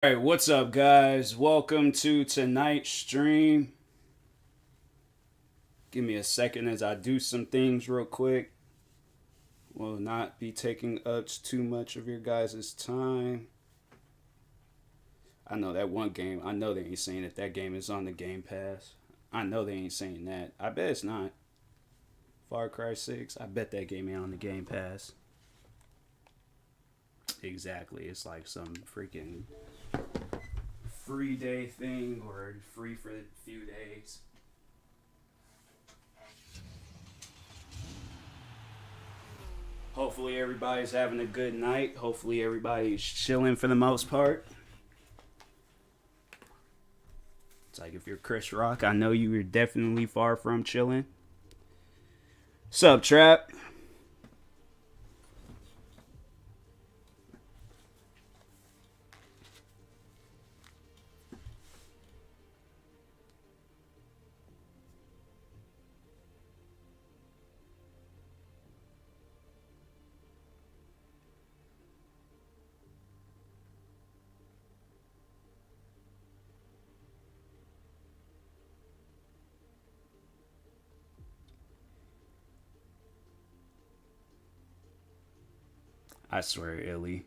All right, what's up, guys? Welcome to tonight's stream. Give me a second as I do some things real quick. Will not be taking up too much of your guys' time. I know that one game. I know they ain't saying that game is on the Game Pass. I know they ain't saying that. I bet it's not. Far Cry 6. I bet that game ain't on the Game Pass. Exactly. It's like some freaking free day thing or free for a few days. Hopefully everybody's having a good night. Hopefully everybody's chilling for the most part. It's like if you're Chris Rock, I know you were definitely far from chilling. Sup, Trap? I swear, Illy.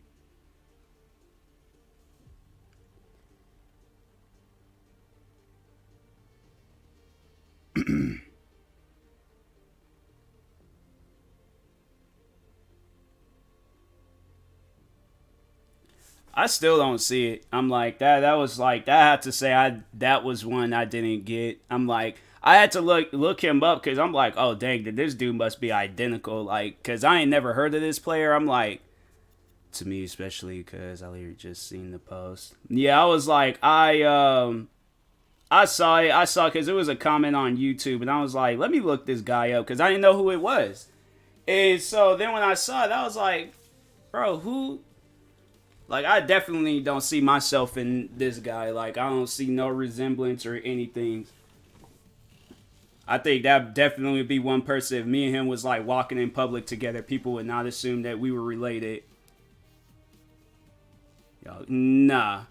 I still don't see it. I'm like that was like that. I have to say that was one I didn't get. I'm like I had to look him up because I'm like, oh dang, this dude must be identical. Like, cause I ain't never heard of this player. I'm like, to me especially because I literally just seen the post. Yeah, I was like, I saw it. I saw because it was a comment on YouTube, and I was like, let me look this guy up because I didn't know who it was. And so then when I saw it, I was like, bro, who? Like, I definitely don't see myself in this guy. Like, I don't see no resemblance or anything. I think that definitely would be one person. If me and him was like walking in public together, people would not assume that we were related. Yo, nah,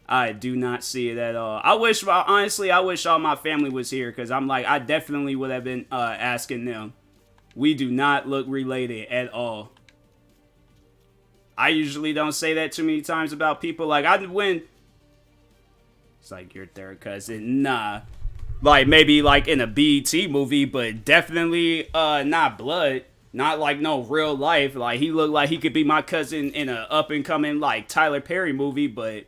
I do not see it at all. Honestly, I wish all my family was here because I'm like, I definitely would have been asking them. We do not look related at all. I usually don't say that too many times about people. Like, it's like your third cousin. Nah. Like, maybe like in a BET movie, but definitely not blood. Not like no real life. Like, he looked like he could be my cousin in a up and coming like Tyler Perry movie, but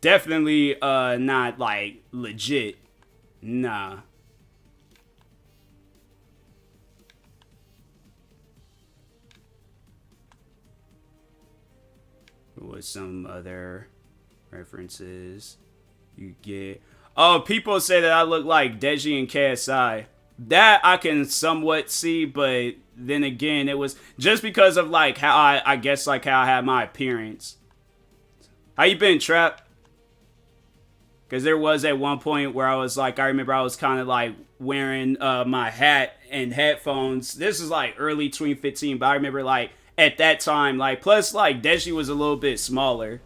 definitely not like legit. Nah. With some other references you get. Oh, people say that I look like Deji and KSI. That I can somewhat see, but then again, it was just because of like how I guess like how I had my appearance. How you been, Trap? Because there was at one point where I was like, I remember I was kind of like wearing my hat and headphones. This is like early 2015, but I remember like at that time, like, plus like Deji was a little bit smaller.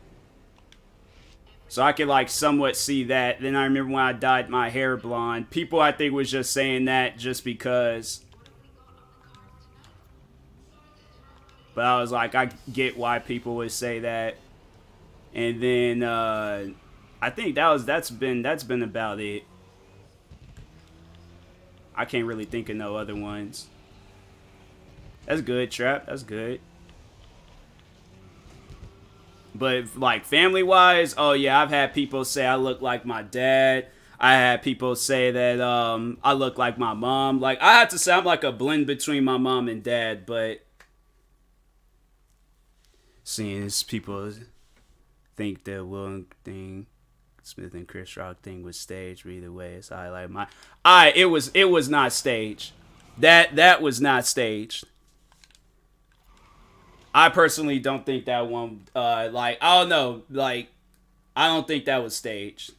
So I could like somewhat see that. Then I remember when I dyed my hair blonde. People I think was just saying that just because. But I was like, I get why people would say that. And then I think that's been about it. I can't really think of no other ones. That's good, Trap. That's good. But like family wise, oh yeah, I've had people say I look like my dad. I had people say that I look like my mom. Like I have to say I'm like a blend between my mom and dad, but seeing as people think the Will thing, Smith and Chris Rock thing was staged, but either way, it's highlight my. It was not staged. That was not staged. I personally don't think that one, like, I don't know, like, I don't think that was staged.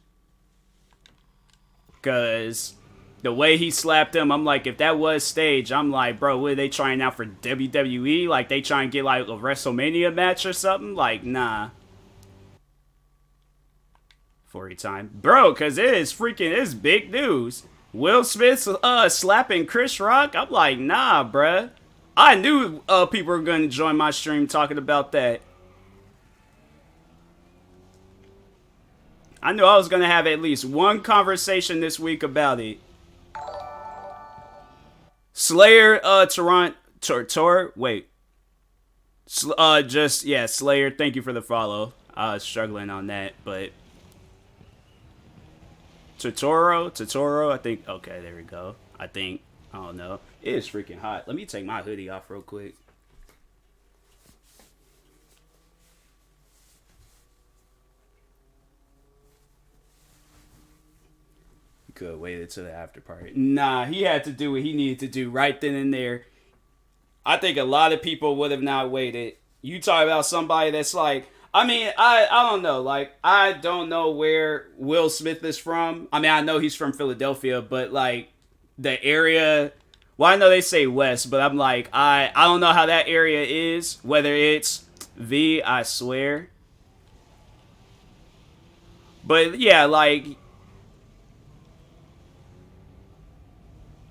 Because the way he slapped him, I'm like, if that was staged, I'm like, bro, what are they trying out for WWE? Like, they trying to get, like, a WrestleMania match or something? Like, nah. for your time, bro, because it's big news. Will Smith slapping Chris Rock. I'm like, nah, bruh. I knew people were gonna join my stream talking about that. I knew I was gonna have at least one conversation this week about it. Slayer, wait. Slayer, thank you for the follow. I was struggling on that, but Totoro, I think, okay, there we go. I don't know. It is freaking hot. Let me take my hoodie off real quick. You could have waited till the after party. Nah, he had to do what he needed to do right then and there. I think a lot of people would have not waited. You talk about somebody that's like, I mean, I don't know. Like, I don't know where Will Smith is from. I mean, I know he's from Philadelphia, but like the area, well, I know they say West, but I'm like, I don't know how that area is, whether it's I swear. But yeah, like,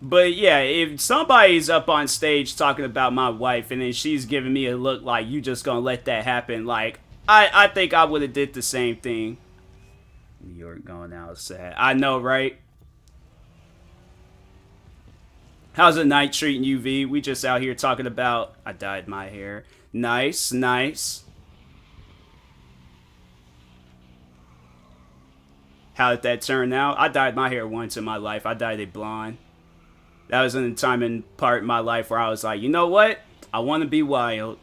but yeah, if somebody's up on stage talking about my wife and then she's giving me a look like you just gonna let that happen, like, I think I would have did the same thing. New York going out sad. I know, right? How's the night treating you, V? We just out here talking about, I dyed my hair. Nice, nice. How did that turn out? I dyed my hair once in my life. I dyed it blonde. That was in a time and part in my life where I was like, you know what? I want to be wild.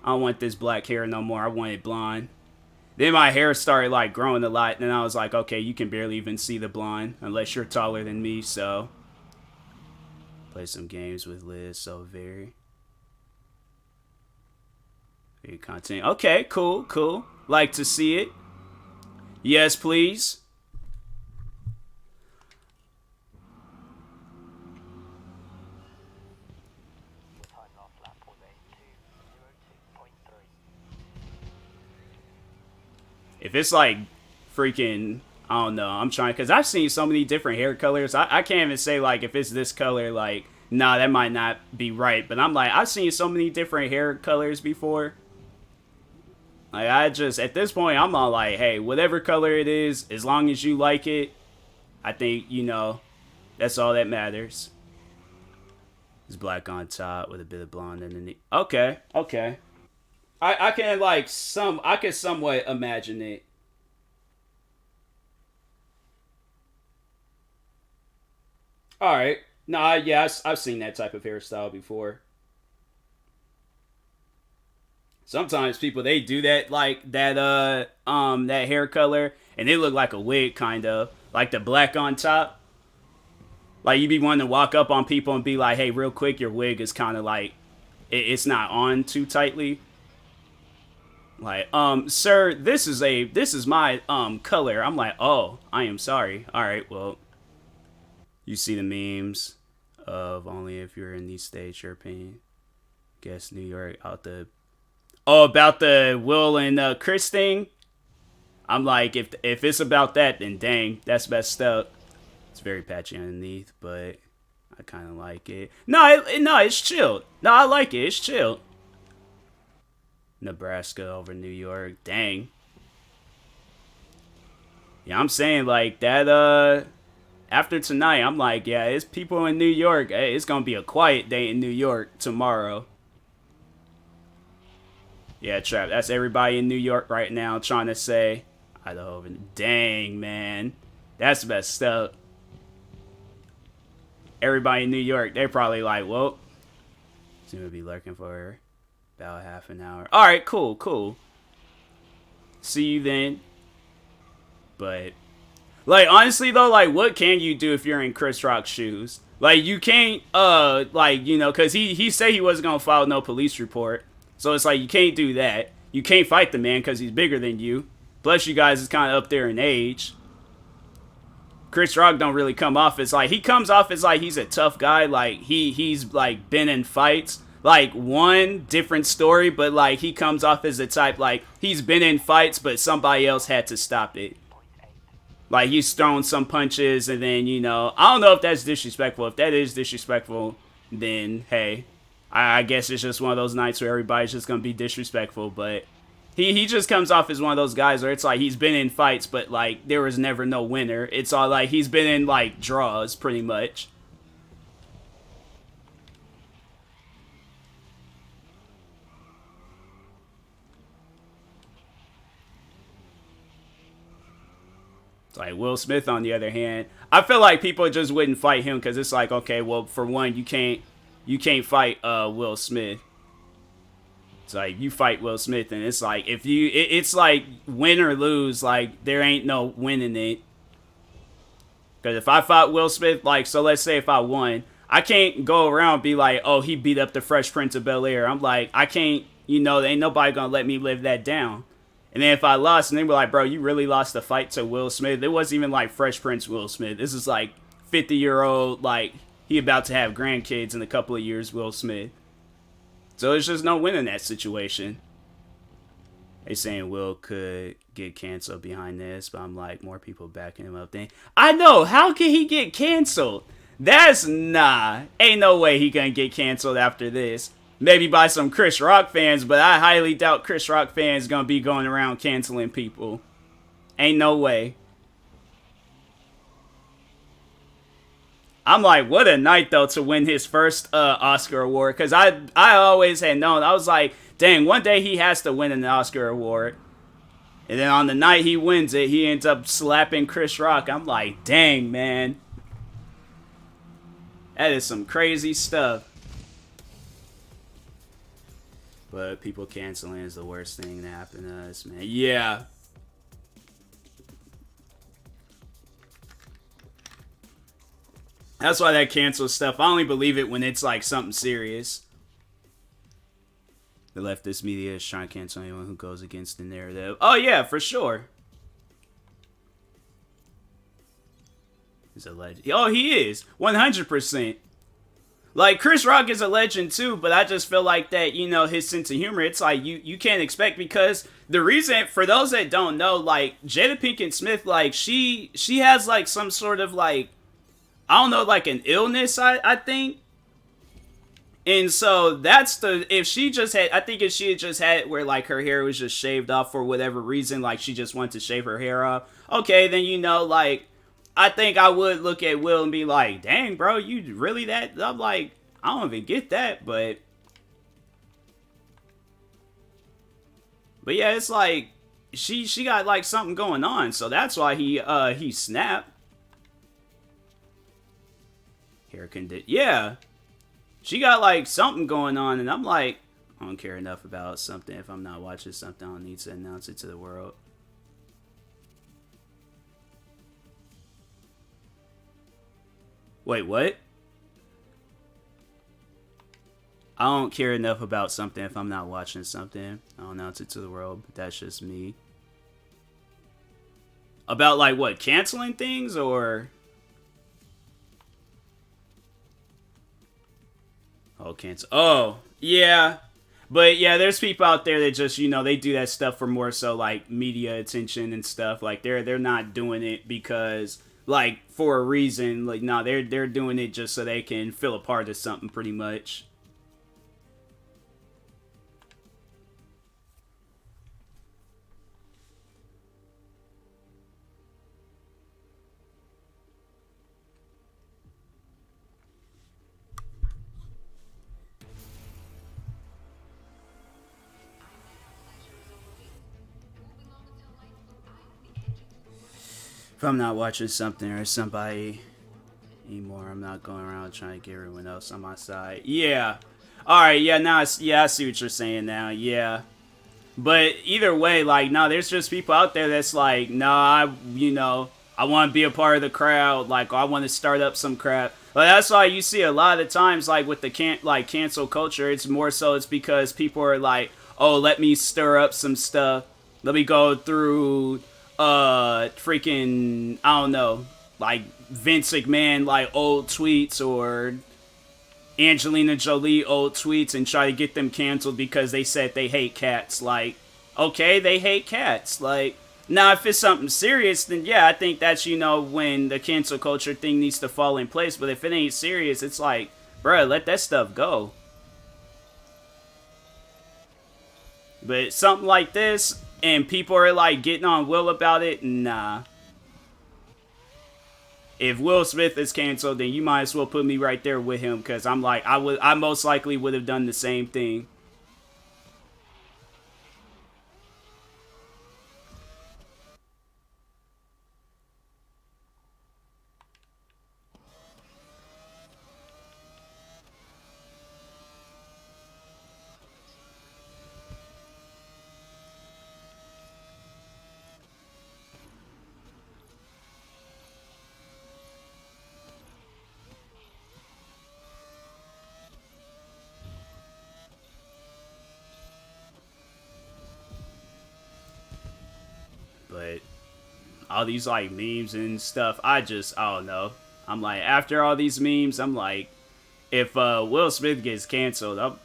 I don't want this black hair no more. I want it blonde. Then my hair started like growing a lot. And then I was like, okay, you can barely even see the blonde unless you're taller than me. So play some games with Liz. So very content. Okay, cool, cool. Like to see it. Yes, please. If it's like freaking, I don't know, I'm trying, because I've seen so many different hair colors. I can't even say like if it's this color, like, nah, that might not be right. But I'm like, I've seen so many different hair colors before. Like, I just, at this point, I'm all like, hey, whatever color it is, as long as you like it, I think, you know, that's all that matters. It's black on top with a bit of blonde underneath. Okay, okay. I can like I can somewhat imagine it. All right. Nah, yeah, I've seen that type of hairstyle before. Sometimes people, they do that, like that that hair color, and it look like a wig, kind of like the black on top. Like, you be wanting to walk up on people and be like, hey, real quick, your wig is kind of like it's not on too tightly. Like, sir, this is my color. I'm like, oh, I am sorry. All right, well, you see the memes of only if you're in these states, your opinion. Guess New York out the, oh, about the Will and Chris thing. I'm like, if it's about that, then dang, that's messed up. It's very patchy underneath, but I kind of like it. No, it's chilled. No, I like it. It's chilled. Nebraska over New York. Dang. Yeah, I'm saying like that, after tonight, I'm like, yeah, it's people in New York. Hey, it's gonna be a quiet day in New York tomorrow. Yeah, Trap, that's everybody in New York right now trying to say Idaho. Dang, man. That's messed up. Everybody in New York, they're probably like, well, seem to be lurking for her. About half an hour. Alright, cool, cool. See you then. But, like, honestly, though, like, what can you do if you're in Chris Rock's shoes? Like, you can't, like, you know, because he said he wasn't going to file no police report. So it's like, you can't do that. You can't fight the man because he's bigger than you. Plus, you guys is kind of up there in age. Chris Rock don't really come off as, like, he comes off as, like, he's a tough guy. Like, he's like, been in fights. Like, one different story, but, like, he comes off as the type, like, he's been in fights, but somebody else had to stop it. Like, he's throwing some punches, and then, you know, I don't know if that's disrespectful. If that is disrespectful, then, hey, I guess it's just one of those nights where everybody's just going to be disrespectful. But he just comes off as one of those guys where it's like he's been in fights, but, like, there was never no winner. It's all like he's been in, like, draws, pretty much. Like Will Smith, on the other hand, I feel like people just wouldn't fight him because it's like, okay, well, for one, you can't fight Will Smith. It's like you fight Will Smith, and it's like if you, it's like win or lose. Like there ain't no winning it. Because if I fought Will Smith, like, so let's say if I won, I can't go around and be like, oh, he beat up the Fresh Prince of Bel-Air. I'm like, I can't, you know, ain't nobody gonna let me live that down. And then if I lost, and they were like, bro, you really lost the fight to Will Smith. It wasn't even like Fresh Prince Will Smith. This is like 50-year-old, like, he about to have grandkids in a couple of years, Will Smith. So it's just no winning that situation. They saying Will could get canceled behind this, but I'm like, more people backing him up. Then I know, how can he get canceled? That's nah. Ain't no way he gonna get canceled after this. Maybe by some Chris Rock fans, but I highly doubt Chris Rock fans gonna be going around canceling people. Ain't no way. I'm like, what a night though to win his first Oscar award, because I always had known. I was like, dang, one day he has to win an Oscar award. And then on the night he wins it, he ends up slapping Chris Rock. I'm like, dang, man. That is some crazy stuff. But people canceling is the worst thing that happened to us, man. Yeah. That's why that cancel stuff, I only believe it when it's like something serious. The leftist media is trying to cancel anyone who goes against the narrative. Oh yeah, for sure. He's a legend. Oh, he is. 100%. Like, Chris Rock is a legend too, but I just feel like that, you know, his sense of humor, it's like you can't expect, because the reason, for those that don't know, like, Jada Pinkett Smith, like, she has like some sort of like, I don't know, like an illness, I think. And so that's the, if she just had, I think if she had just had it where like her hair was just shaved off for whatever reason, like she just wanted to shave her hair off, okay, then, you know, like, I think I would look at Will and be like, dang, bro, you really that? I'm like, I don't even get that, but yeah, it's like, she got like something going on, so that's why he snapped. Hair condition, yeah. She got like something going on, and I'm like, I don't care enough about something. If I'm not watching something, I don't need to announce it to the world. Wait, what? I don't care enough about something if I'm not watching something. I'll announce it to the world, but that's just me. About like what? Canceling things or? Oh, cancel. Oh, yeah. But yeah, there's people out there that just, you know, they do that stuff for more so like media attention and stuff. Like they're not doing it because like for a reason. Like no, they're doing it just so they can feel a part of something pretty much. If I'm not watching something or somebody anymore, I'm not going around trying to get everyone else on my side. Yeah. Alright, yeah, now I see what you're saying now. Yeah. But either way, like, no, there's just people out there that's like, nah, you know, I want to be a part of the crowd. Like, I want to start up some crap. Like, that's why you see a lot of times, like, with the cancel culture, it's more so it's because people are like, oh, let me stir up some stuff. Let me go through freaking, I don't know, like Vince McMahon like old tweets or Angelina Jolie old tweets and try to get them canceled because they said they hate cats. Like, okay, they hate cats. Like, Now, if it's something serious, then yeah, I think that's, you know, when the cancel culture thing needs to fall in place. But if it ain't serious, it's like, bruh, let that stuff go. But something like this, and people are like getting on Will about it, nah. If Will Smith is canceled, then you might as well put me right there with him, because I'm like, I most likely would have done the same thing. But all these like memes and stuff, I don't know. I'm like, after all these memes, I'm like, if Will Smith gets canceled, I'm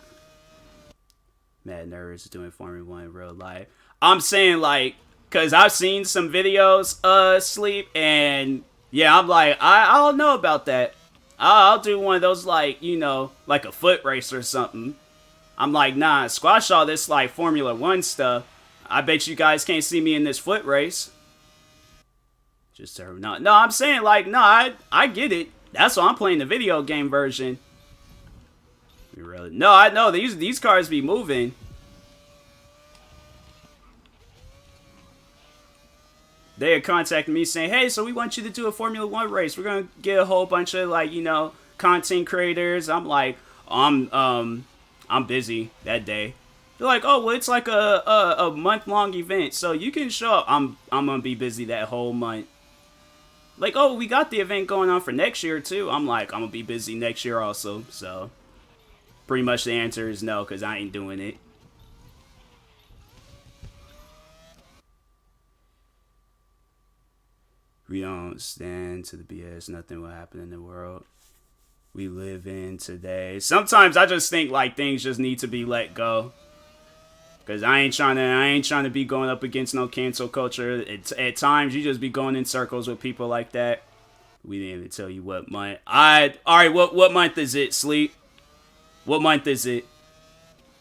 mad nervous doing Formula One in real life. I'm saying like, cause I've seen some videos, Sleep, and yeah, I'm like, I don't know about that. I'll do one of those, like, you know, like a foot race or something. I'm like, nah, squash all this like Formula One stuff. I bet you guys can't see me in this foot race. Just not. No, I'm saying like, no, I get it. That's why I'm playing the video game version. Really? No, I know these cars be moving. They had contacted me saying, hey, so we want you to do a Formula One race. We're gonna get a whole bunch of like, you know, content creators. I'm like, I'm busy that day. They're like, oh, well, it's like a month-long event, so you can show up. I'm gonna be busy that whole month. Like, oh, we got the event going on for next year too. I'm like, I'm gonna be busy next year also. So pretty much the answer is no, because I ain't doing it. We don't stand to the BS. Nothing will happen in the world we live in today. Sometimes I just think like things just need to be let go. Cause I ain't trying to be going up against no cancel culture. At times you just be going in circles with people like that. We didn't even tell you what month. Alright, what month is it, Sleep? What month is it?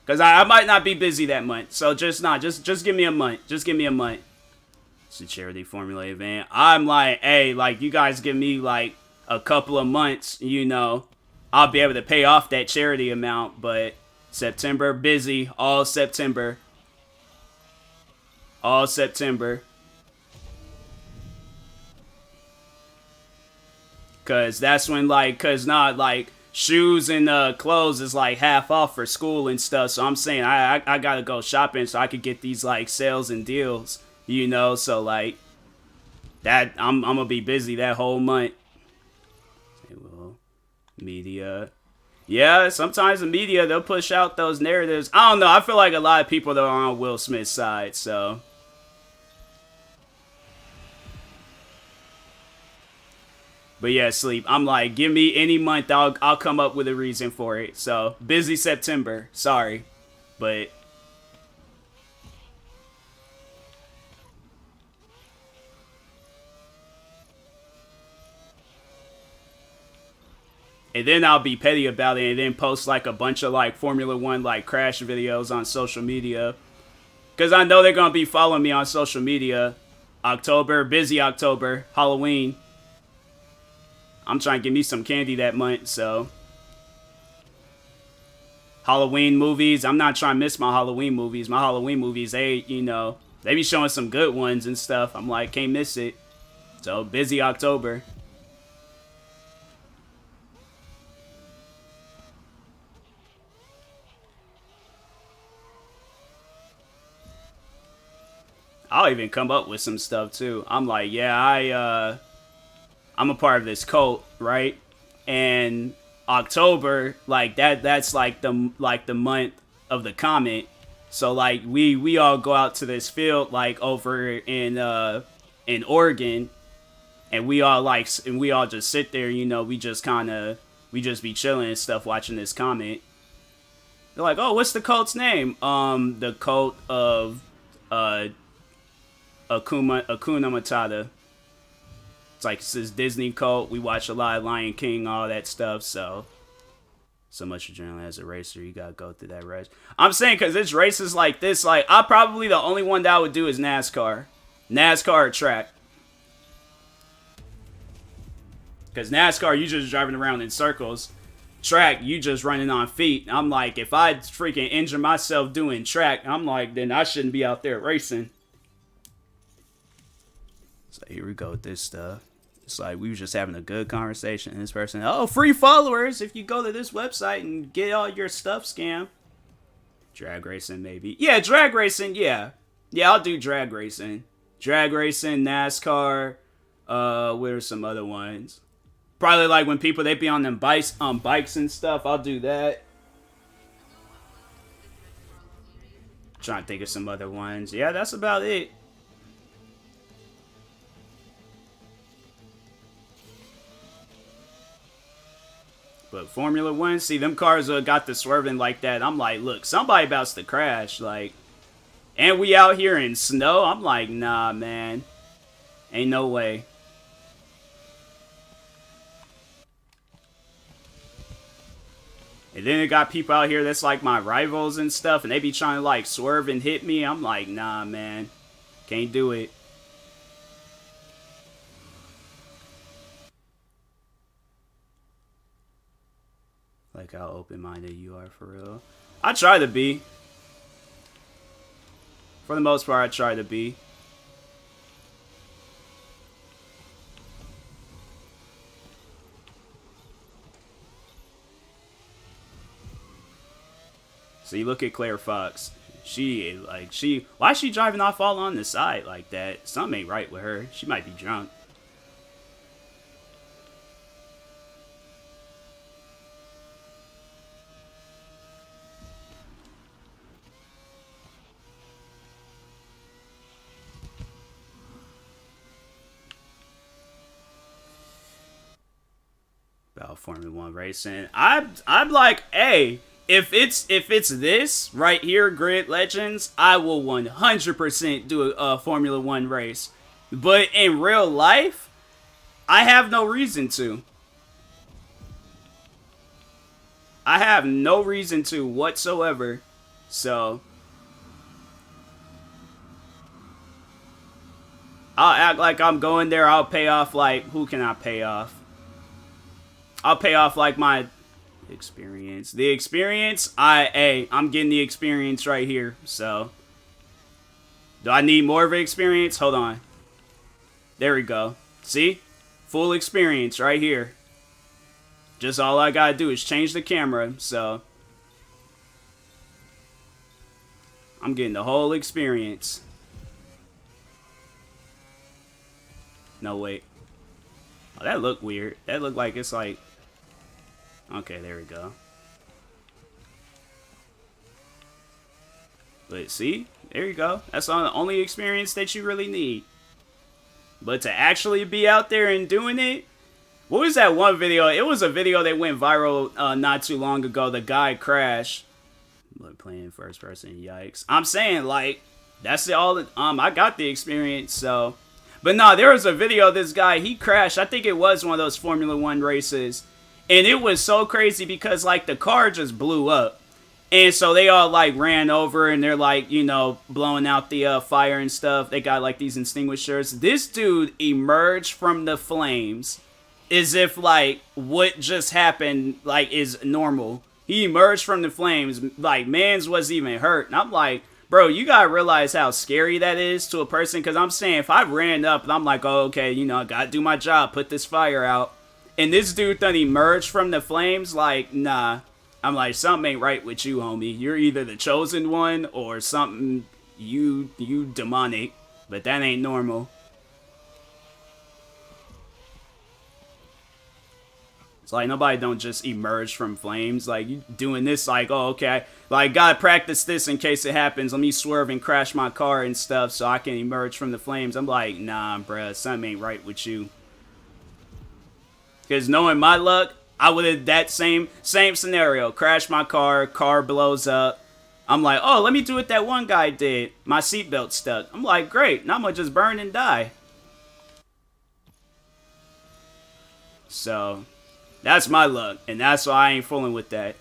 Cause I might not be busy that month. So just give me a month. Just give me a month. It's a charity formula event. I'm like, hey, like you guys give me like a couple of months, you know, I'll be able to pay off that charity amount, but September, busy, all September. All September. Cause that's when like, cause not like shoes and clothes is like half off for school and stuff. So I'm saying I gotta go shopping so I could get these like sales and deals, you know. So like that I'm gonna be busy that whole month. Well, media. Yeah, sometimes the media, they'll push out those narratives. I don't know. I feel like a lot of people that are on Will Smith's side, so. But yeah, Sleep. I'm like, give me any month. I'll come up with a reason for it. So, busy September. Sorry. But. And then I'll be petty about it and then post like a bunch of like Formula One like crash videos on social media. Because I know they're going to be following me on social media. October, busy October, Halloween. I'm trying to get me some candy that month, so. Halloween movies. I'm not trying to miss my Halloween movies. My Halloween movies, they, you know, they be showing some good ones and stuff. I'm like, can't miss it. So, busy October. I'll even come up with some stuff too. I'm like, yeah, I'm a part of this cult, right? And October, like that's like the month of the comet. So like we all go out to this field like over in Oregon, and we all just sit there, you know, we just be chilling and stuff watching this comet. They're like, "Oh, what's the cult's name?" The cult of Akuna Matata. It's like it's this Disney cult. We watch a lot of Lion King, all that stuff. So much adrenaline as a racer. You gotta go through that race. I'm saying because it's races like this. Like I probably the only one that I would do is NASCAR, or track. Because NASCAR, you just driving around in circles. Track, you just running on feet. I'm like, if I freaking injure myself doing track, I'm like, then I shouldn't be out there racing. So here we go with this stuff. It's like we were just having a good conversation. And this person, oh, free followers if you go to this website and get all your stuff scammed. Drag racing, maybe. Yeah, drag racing, yeah. Yeah, I'll do drag racing. Drag racing, NASCAR. What are some other ones? Probably like when people, they be on them bikes and stuff. I'll do that. Trying to think of some other ones. Yeah, that's about it. But Formula 1, see, them cars got the swerving like that. I'm like, look, somebody about to crash. Like, and we out here in snow. I'm like, nah, man. Ain't no way. And then it got people out here that's like my rivals and stuff, and they be trying to like swerve and hit me. I'm like, nah, man. Can't do it. Like how open-minded you are for real. I try to be. For the most part, I try to be. So you look at Claire Fox. Why is she driving off all on the side like that? Something ain't right with her. She might be drunk. About Formula 1 racing. I'm like, hey, if it's this right here, Grid Legends, I will 100% do a Formula 1 race. But in real life, I have no reason to. I have no reason to whatsoever. So I'll act like I'm going there. I'll pay off, like, who can I pay off? I'll pay off like my experience. The experience, I'm getting the experience right here. So do I need more of an experience? Hold on. There we go. See? Full experience right here. Just all I gotta do is change the camera. So I'm getting the whole experience. No, wait. Oh, that looked weird. That looked like it's like... Okay, there we go. But see? There you go. That's the only experience that you really need. But to actually be out there and doing it... What was that one video? It was a video that went viral not too long ago. The guy crashed. But playing first person, yikes. I'm saying, like, that's all... I got the experience, so... But no, there was a video of this guy, he crashed. I think it was one of those Formula 1 races. And it was so crazy because, like, the car just blew up. And so they all, like, ran over and they're, like, you know, blowing out the fire and stuff. They got, like, these extinguishers. This dude emerged from the flames as if, like, what just happened, like, is normal. He emerged from the flames. Like, mans wasn't even hurt. And I'm like... Bro, you gotta realize how scary that is to a person. Because I'm saying, if I ran up and I'm like, oh, okay, you know, I gotta do my job, put this fire out. And this dude then emerged from the flames, like, nah. I'm like, something ain't right with you, homie. You're either the chosen one or something, you demonic. But that ain't normal. It's like, nobody don't just emerge from flames. Like, you doing this, like, oh, okay. Like, gotta practice this in case it happens. Let me swerve and crash my car and stuff so I can emerge from the flames. I'm like, nah, bruh, something ain't right with you. Because knowing my luck, I would have that same scenario. Crash my car blows up. I'm like, oh, let me do what that one guy did. My seatbelt stuck. I'm like, great. Now I'm going to just burn and die. So, that's my luck. And that's why I ain't fooling with that.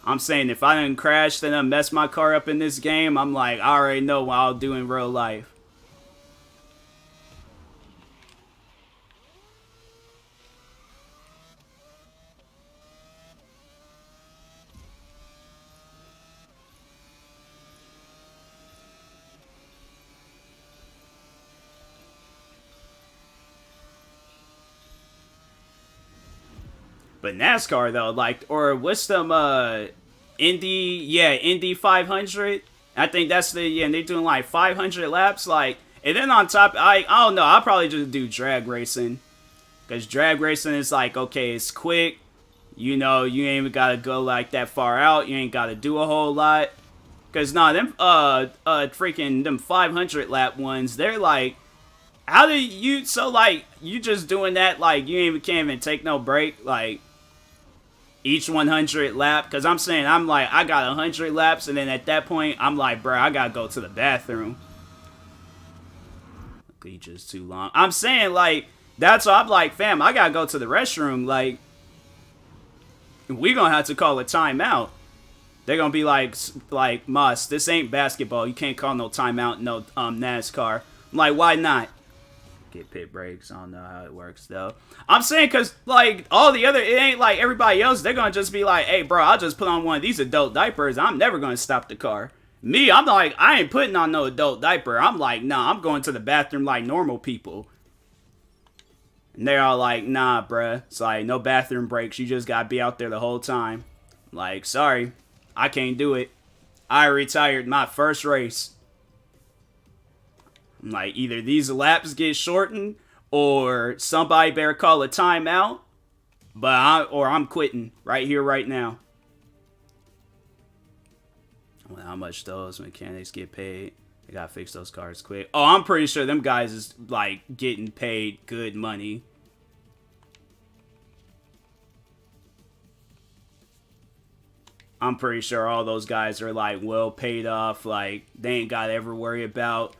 I'm saying if I didn't crash, then I mess my car up in this game, I'm like, I already know what I'll do in real life. But NASCAR though, like, or what's them, Indy 500. I think that's and they're doing like 500 laps, like, and then on top, I don't know, I'll probably just do drag racing, because drag racing is like, okay, it's quick, you know, you ain't even gotta go like that far out, you ain't gotta do a whole lot, because them, freaking, them 500 lap ones, they're like, how do you, so like, you just doing that, like, you can't even take no break, like, each 100 lap, because I'm saying, I'm like, I got 100 laps, and then at that point, I'm like, bro, I gotta go to the bathroom. Each is too long. I'm saying, like, that's why I'm like, fam, I gotta go to the restroom, like, we gonna have to call a timeout. They're gonna be like, Moss, this ain't basketball, you can't call no timeout, no, NASCAR. I'm like, why not? Get pit breaks. I don't know how it works though. I'm saying because like all the other, it ain't like everybody else. They're gonna just be like, hey bro, I'll just put on one of these adult diapers. I'm never gonna stop the car. Me, I'm like, I ain't putting on no adult diaper. I'm like, nah, I'm going to the bathroom like normal people. And they're all like, nah, bruh. It's like no bathroom breaks. You just gotta be out there the whole time. Like, sorry, I can't do it. I retired my first race. Like, either these laps get shortened, or somebody better call a timeout, or I'm quitting right here, right now. Well, how much those mechanics get paid? They gotta fix those cars quick. Oh, I'm pretty sure them guys is, like, getting paid good money. I'm pretty sure all those guys are, like, well paid off. Like, they ain't gotta ever worry about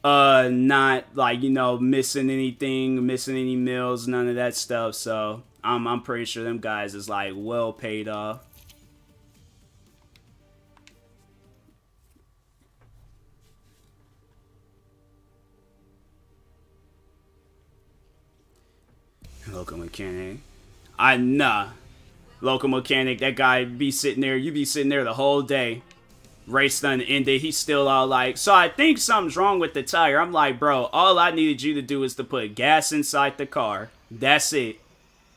not like, you know, missing anything, missing any meals, none of that stuff. So I'm pretty sure them guys is like well paid off. Local mechanic. Local mechanic, that guy be sitting there, you be sitting there the whole day. Race done ended, he's still all like, so I think something's wrong with the tire. I'm like, bro, all I needed you to do is to put gas inside the car. That's it.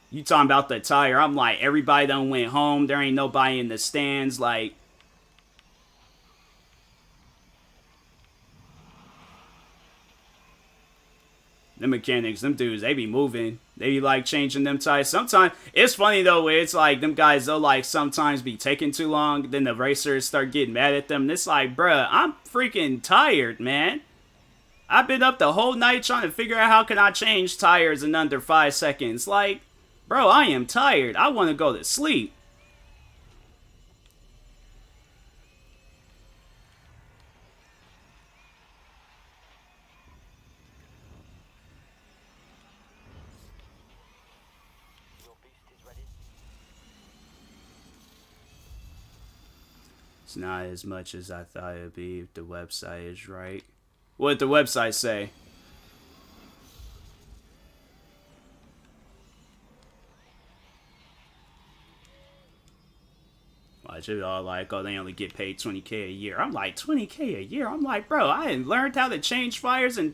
You talking about the tire. I'm like, everybody done went home. There ain't nobody in the stands. Like, the mechanics, them dudes, they be moving. They be like changing them tires. Sometimes, it's funny though, where it's like them guys, they'll like sometimes be taking too long. Then the racers start getting mad at them. And it's like, bruh, I'm freaking tired, man. I've been up the whole night trying to figure out how can I change tires in under 5 seconds. Like, bro, I am tired. I want to go to sleep. It's not as much as I thought it would be if the website is right. What did the website say? Watch it all like, oh, they only get paid $20K a year. I'm like, $20K a year? I'm like, bro, I ain't learned how to change fires and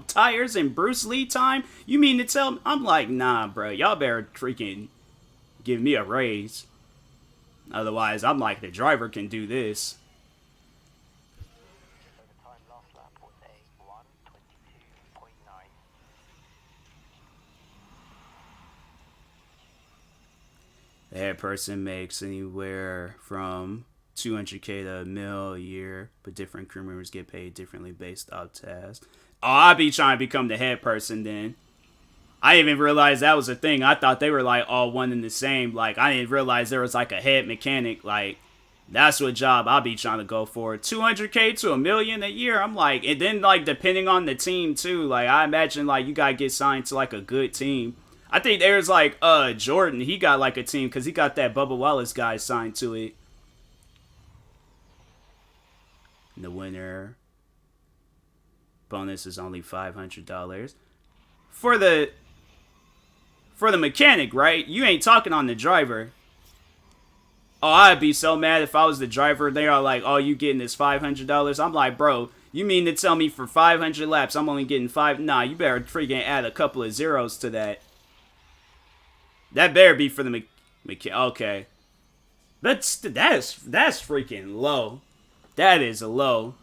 tires in Bruce Lee time. You mean to tell me? I'm like, nah, bro, y'all better freaking give me a raise. Otherwise, I'm like, the driver can do this. The head person makes anywhere from $200K to $1 million a year, but different crew members get paid differently based off tasks. Oh, I'll be trying to become the head person then. I didn't even realize that was a thing. I thought they were like all one and the same. Like, I didn't realize there was like a head mechanic. Like, That's what job I'll be trying to go for. 200K to $1 million a year. I'm like, and then like depending on the team too. Like I imagine like you gotta get signed to like a good team. I think there's like Jordan. He got like a team because he got that Bubba Wallace guy signed to it. And the winner bonus is only $500 for the mechanic, right? You ain't talking on the driver. Oh, I'd be so mad if I was the driver. They are like, oh, you getting this $500? I'm like, bro, you mean to tell me for 500 laps I'm only getting 5? Nah, you better freaking add a couple of zeros to that. That better be for the okay. That's freaking low. That is low.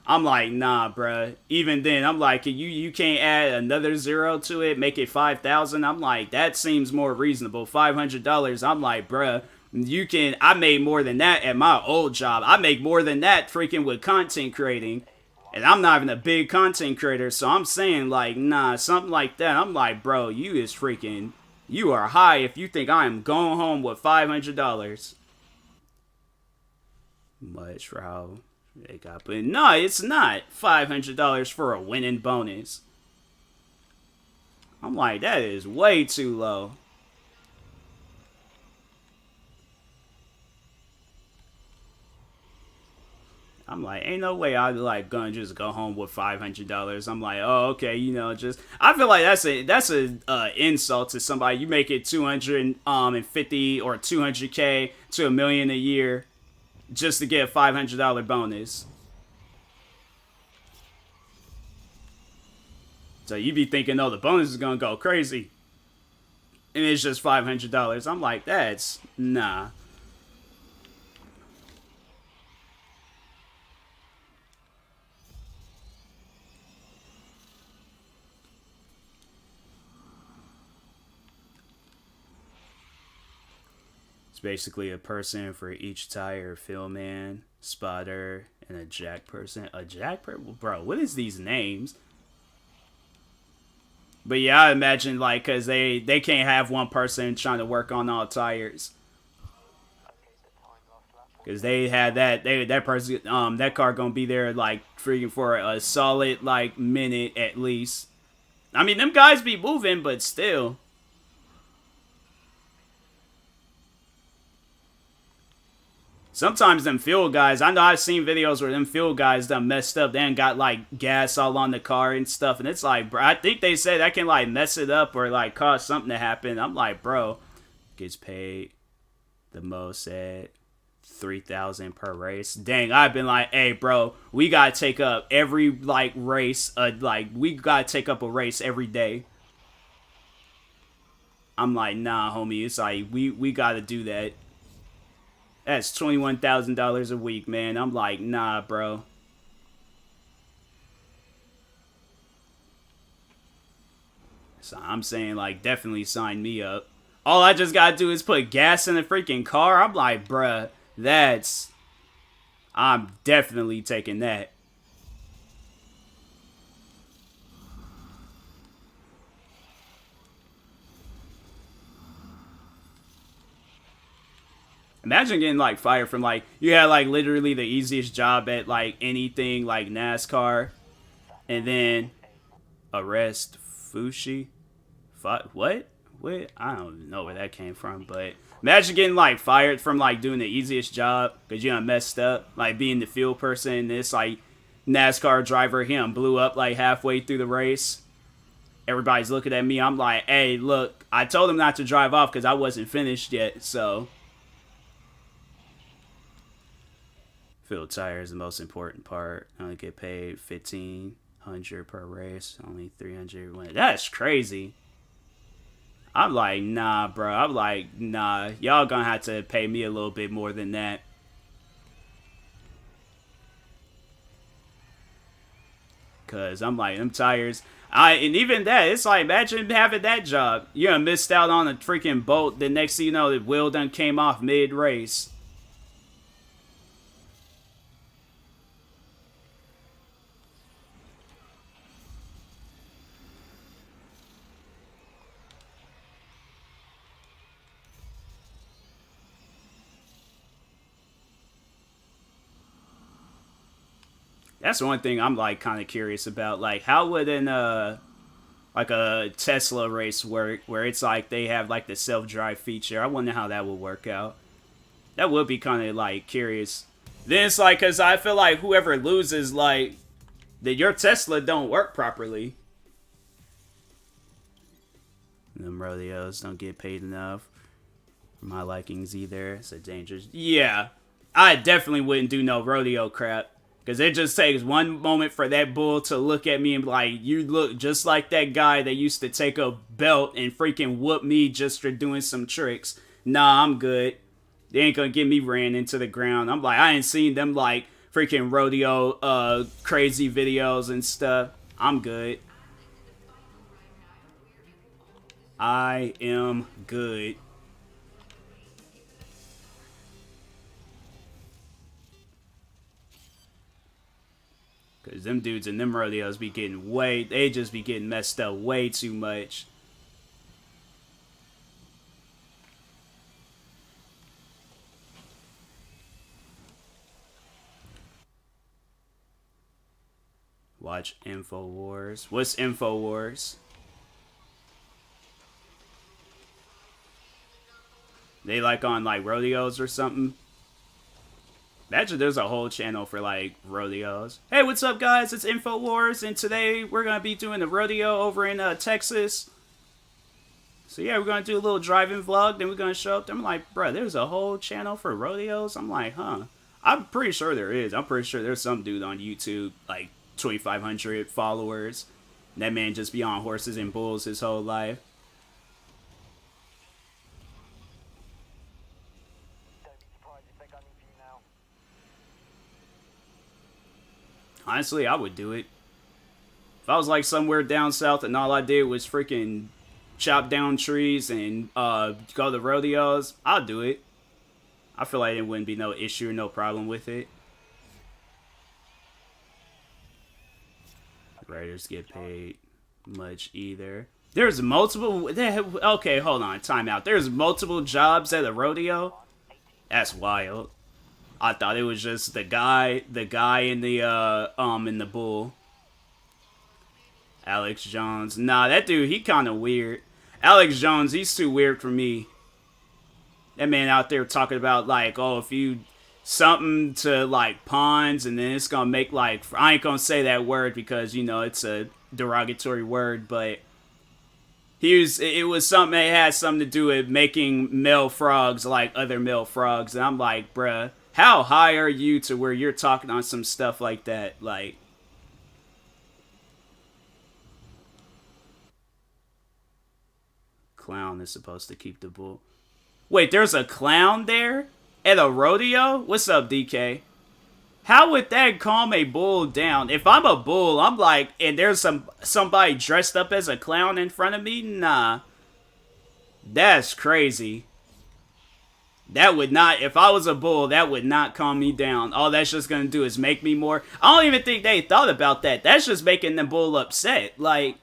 I'm like, nah, bruh. Even then, I'm like, you can't add another zero to it, make it 5,000. I'm like, that seems more reasonable. $500. I'm like, bruh, you can. I made more than that at my old job. I make more than that freaking with content creating, and I'm not even a big content creator. So I'm saying like, nah, something like that. I'm like, bro, you are high if you think I am going home with $500. Much for how they got, but no, it's not $500 for a winning bonus. I'm like, that is way too low. I'm like, ain't no way I'm like gonna just go home with $500. I'm like, oh, okay, just I feel like that's a insult to somebody. You make it 250 or 200K to $1 million a year just to get a $500 bonus. So you be thinking, oh, the bonus is gonna go crazy, and it's just $500. I'm like, that's nah. Basically a person for each tire, fillman, spotter, and a jack person. A jack person? Bro, what is these names? But yeah, I imagine like, cause they can't have one person trying to work on all tires. Cause they had that person that car gonna be there like freaking for a solid like minute at least. I mean, them guys be moving, but still. Sometimes them field guys, I know I've seen videos where them field guys done messed up. They ain't got like gas all on the car and stuff. And it's like, bro, I think they say that can like mess it up or like cause something to happen. I'm like, bro, gets paid the most at 3,000 per race. Dang, I've been like, hey, bro, we gotta take up every like race. We gotta take up a race every day. I'm like, nah, homie. It's like we gotta do that. That's $21,000 a week, man. I'm like, nah, bro. So I'm saying, like, definitely sign me up. All I just gotta do is put gas in the freaking car. I'm like, bruh, I'm definitely taking that. Imagine getting like fired from like you had like literally the easiest job at like anything like NASCAR, and then arrest Fushi. What? I don't even know where that came from, but imagine getting like fired from like doing the easiest job because you done messed up, like being the field person. And this like NASCAR driver, him blew up like halfway through the race. Everybody's looking at me. I'm like, hey, look, I told him not to drive off because I wasn't finished yet, so. Field tire is the most important part. I only get paid $1,500 per race. Only $300 win. That's crazy. I'm like, nah, bro. I'm like, nah. Y'all gonna have to pay me a little bit more than that. Cause I'm like, them tires. And even that, it's like, imagine having that job. You done missed out on a freaking bolt. The next thing you know, the wheel done came off mid-race. That's one thing I'm like kind of curious about. Like, how would an like a Tesla race work, where it's like they have like the self-drive feature? I wonder how that would work out. That would be kind of like curious. Then it's like, cause I feel like whoever loses, like, that your Tesla don't work properly. Them rodeos don't get paid enough for my likings either. It's a dangerous. Yeah, I definitely wouldn't do no rodeo crap. Because it just takes one moment for that bull to look at me and be like, you look just like that guy that used to take a belt and freaking whoop me just for doing some tricks. Nah, I'm good. They ain't gonna get me ran into the ground. I'm like, I ain't seen them like freaking rodeo crazy videos and stuff. I'm good. I am good. Because them dudes in them rodeos be getting they just be getting messed up way too much. Watch InfoWars. What's InfoWars? They like on like rodeos or something? Imagine there's a whole channel for like rodeos. Hey, what's up, guys? It's InfoWars, and today we're gonna be doing a rodeo over in Texas. So yeah, we're gonna do a little driving vlog. Then we're gonna show up. I'm like, bro, there's a whole channel for rodeos. I'm like, huh? I'm pretty sure there is. I'm pretty sure there's some dude on YouTube, like 2,500 followers. That man just be on horses and bulls his whole life. Honestly, I would do it. If I was like somewhere down south and all I did was freaking chop down trees and go to rodeos, I'll do it. I feel like it wouldn't be no issue or no problem with it. Writers get paid much either. There's multiple. Okay, hold on. Time out. There's multiple jobs at a rodeo. That's wild. I thought it was just the guy in the bull. Alex Jones. Nah, that dude, he kind of weird. Alex Jones, he's too weird for me. That man out there talking about like, oh, if you something to like pawns, and then it's gonna make like, I ain't gonna say that word because you know it's a derogatory word, but it was something that had something to do with making male frogs like other male frogs, and I'm like, bruh, how high are you to where you're talking on some stuff like that? Like, clown is supposed to keep the bull. Wait, there's a clown there at a rodeo? What's up, DK? How would that calm a bull down? If I'm a bull, I'm like, and there's somebody dressed up as a clown in front of me? Nah. That's crazy. That would not, if I was a bull, that would not calm me down. All that's just going to do is make me more. I don't even think they thought about that. That's just making the bull upset. Like,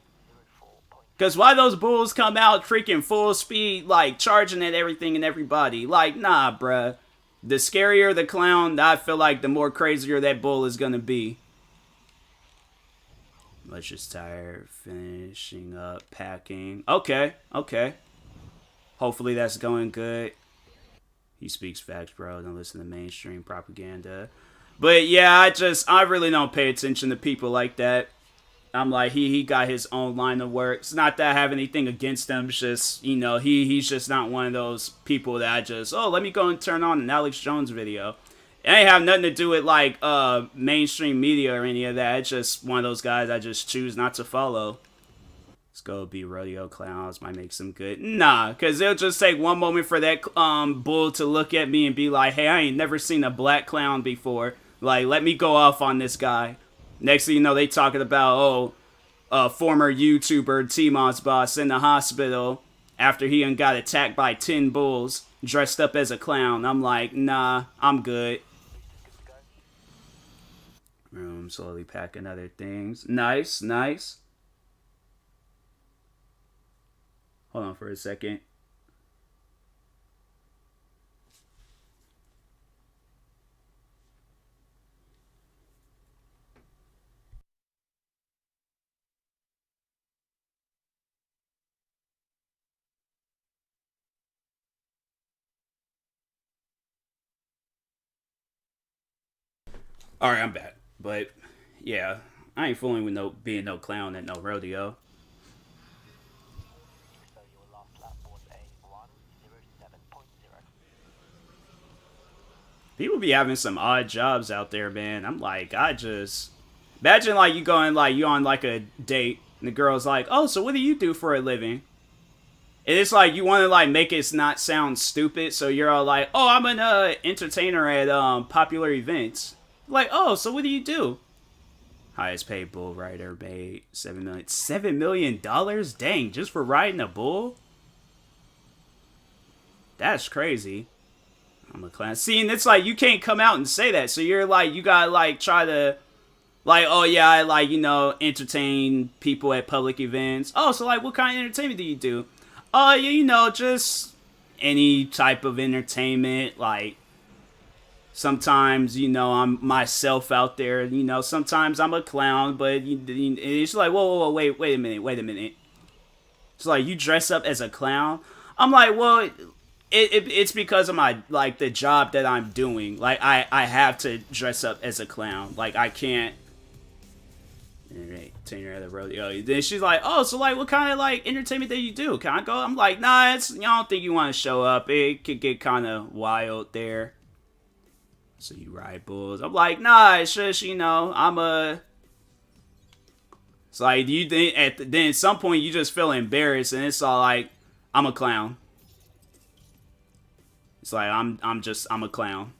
because why those bulls come out freaking full speed, like, charging at everything and everybody? Like, nah, bruh. The scarier the clown, I feel like the more crazier that bull is going to be. Let's just tired. Finishing up packing. Okay, okay. Hopefully that's going good. He speaks facts, bro. Don't listen to mainstream propaganda. But yeah, I really don't pay attention to people like that. I'm like, he got his own line of work. It's not that I have anything against him. It's just, you know, he's just not one of those people that I just, oh, let me go and turn on an Alex Jones video. It ain't have nothing to do with, like, mainstream media or any of that. It's just one of those guys I just choose not to follow. Let's go be rodeo clowns. Might make some good. Nah, because it'll just take one moment for that bull to look at me and be like, hey, I ain't never seen a black clown before. Like, let me go off on this guy. Next thing you know, they talking about, former YouTuber TMossBoss in the hospital after he got attacked by 10 bulls dressed up as a clown. I'm like, nah, I'm good. Room slowly packing other things. Nice, nice. Hold on for a second. All right, I'm back. But yeah, I ain't fooling with no being no clown at no rodeo. People be having some odd jobs out there, man. I'm like, I just imagine like you going like you on like a date and the girl's like, "Oh, so what do you do for a living?" And it's like you want to like make it not sound stupid, so you're all like, "Oh, I'm an entertainer at popular events." Like, "Oh, so what do you do?" Highest paid bull rider made $7 million. Dang, just for riding a bull? That's crazy. I'm a clown. See, and it's like you can't come out and say that. So you're like, you gotta like try to, like, oh yeah, I like entertain people at public events. Oh, so like, what kind of entertainment do you do? Oh yeah, just any type of entertainment. Like sometimes I'm myself out there. Sometimes I'm a clown, but it's like, whoa, wait a minute. It's like you dress up as a clown. I'm like, well. It's because of my like the job that I'm doing. Like I have to dress up as a clown. Like I can't. Alright, turn her at the rodeo. Then she's like, "Oh, so like, what kind of like entertainment do you do? Can I go?" I'm like, "Nah, I don't think you want to show up. It could get kind of wild there." So you ride bulls. I'm like, "Nah, it's just I'm a." It's like you think then at some point you just feel embarrassed and it's all like, "I'm a clown." It's like I'm a clown.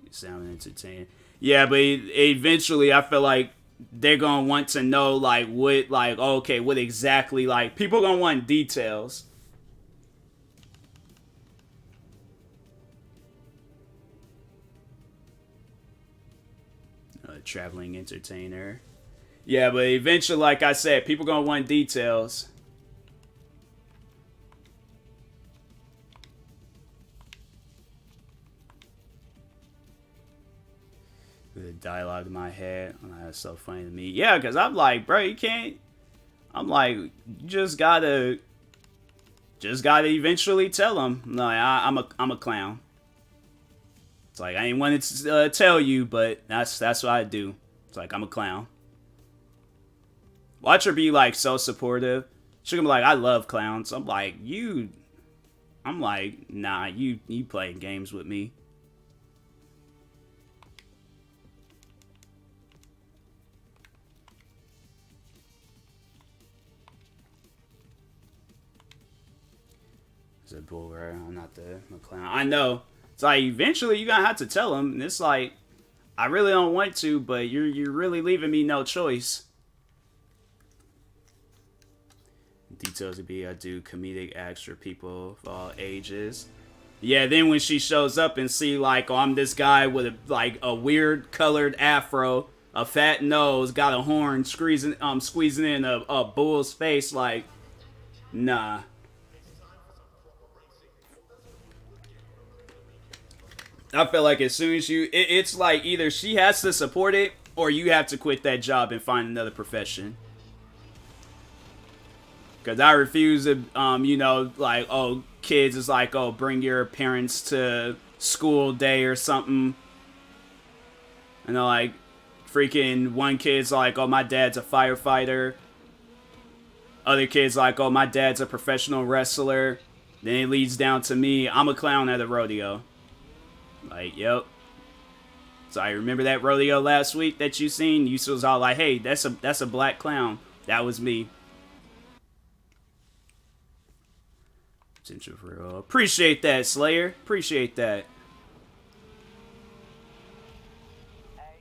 You sound entertaining. Yeah, but eventually I feel like they're gonna want to know like what like okay, what exactly like people gonna want details. Traveling entertainer. Yeah, but eventually, like I said, people gonna want details. The dialogue in my head. Oh, that's so funny to me. Yeah, because I'm like, bro, you can't. I'm like, you just gotta eventually tell them. Like, I'm a clown. It's like I ain't wanted to tell you, but that's what I do. It's like I'm a clown. Watch her be like so supportive. She gonna be like, I love clowns. I'm like, you. I'm like, nah, you playing games with me. It's a bull, right? I'm not the clown. I know. It's like eventually you're gonna have to tell him, and it's like I really don't want to, but you're really leaving me no choice. Details to be I do comedic acts for people of all ages. Yeah, then when she shows up and see like, oh, I'm this guy with a weird colored afro, a fat nose, got a horn squeezing in a bull's face, like, nah. I feel like as soon as it's like either she has to support it or you have to quit that job and find another profession. Because I refuse to, like, oh, kids is like, oh, bring your parents to school day or something. And they're like, freaking one kid's like, oh, my dad's a firefighter. Other kid's like, oh, my dad's a professional wrestler. Then it leads down to me, I'm a clown at a rodeo. Like, yep. So I remember that rodeo last week that you seen. You was all like, hey, that's a black clown. That was me. Appreciate that, Slayer. Appreciate that.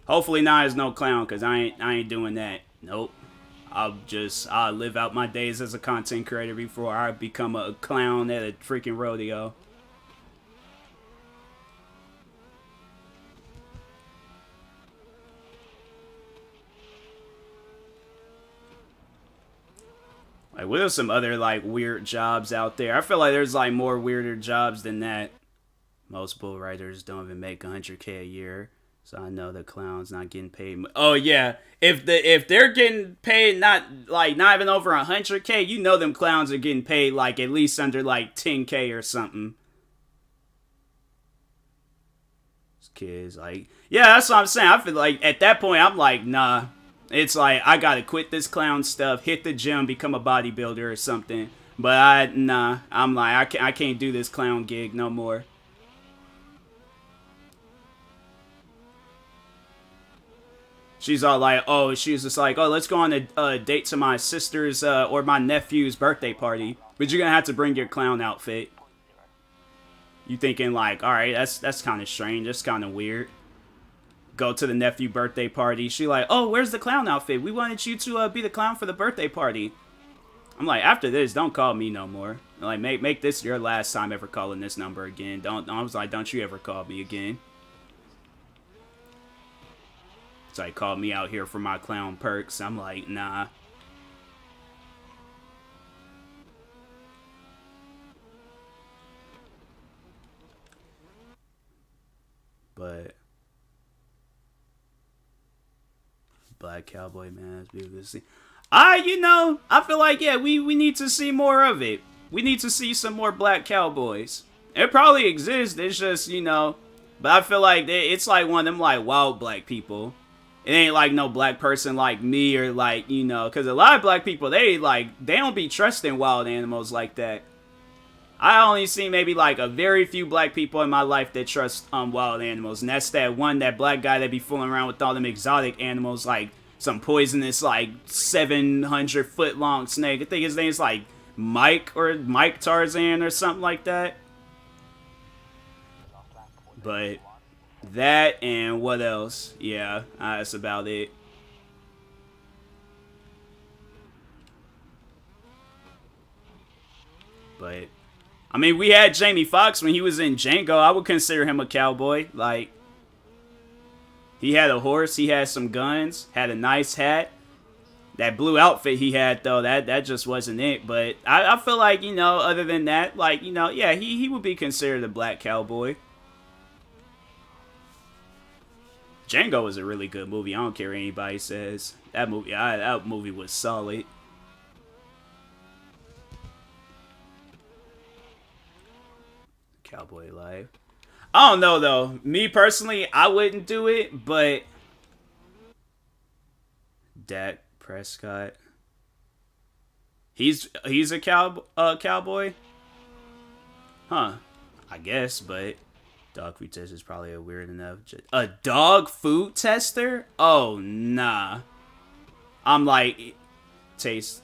Hopefully now there's no clown, because I ain't doing that. Nope. I'll live out my days as a content creator before I become a clown at a freaking rodeo. Like, what are some other, like, weird jobs out there? I feel like there's, like, more weirder jobs than that. Most bull riders don't even make 100K a year. So I know the clown's not getting paid. Oh, yeah. If they're getting paid not even over 100K, you know them clowns are getting paid, like, at least under, like, 10K or something. kids. Like, yeah, that's what I'm saying. I feel like at that point, I'm like, nah. It's like, I gotta quit this clown stuff, hit the gym, become a bodybuilder or something. But nah. I'm like, I can't do this clown gig no more. She's all like, oh, she's just like, oh, let's go on a date to my sister's or my nephew's birthday party. But you're gonna have to bring your clown outfit. You thinking like, all right, that's kind of strange. That's kind of weird. Go to the nephew birthday party. She like, oh, where's the clown outfit? We wanted you to be the clown for the birthday party. I'm like, after this, don't call me no more. Like, make this your last time ever calling this number again. I was like, don't you ever call me again. So he called me out here for my clown perks. I'm like, nah. But Black Cowboy, man, it's beautiful to see. I feel like, yeah, we need to see more of it. We need to see some more Black Cowboys. It probably exists. It's just, but I feel like it's like one of them like wild black people. It ain't like no black person like me or like, because a lot of black people, they don't be trusting wild animals like that. I only see maybe like a very few black people in my life that trust wild animals. And that's that black guy that be fooling around with all them exotic animals, like some poisonous, like 700-foot long snake. I think his name's like Mike Tarzan or something like that. But that and what else? Yeah, that's about it. But I mean, we had Jamie Foxx when he was in Django. I would consider him a cowboy. Like, he had a horse, he had some guns, had a nice hat. That blue outfit he had, though, that just wasn't it. But I feel like, other than that, like, yeah, he would be considered a black cowboy. Django was a really good movie. I don't care what anybody says. That movie was solid. Cowboy life. I don't know though. Me personally, I wouldn't do it, but Dak Prescott, he's a cowboy, huh? I guess, but dog food tester is probably a weird enough. A dog food tester? Oh nah. I'm like taste,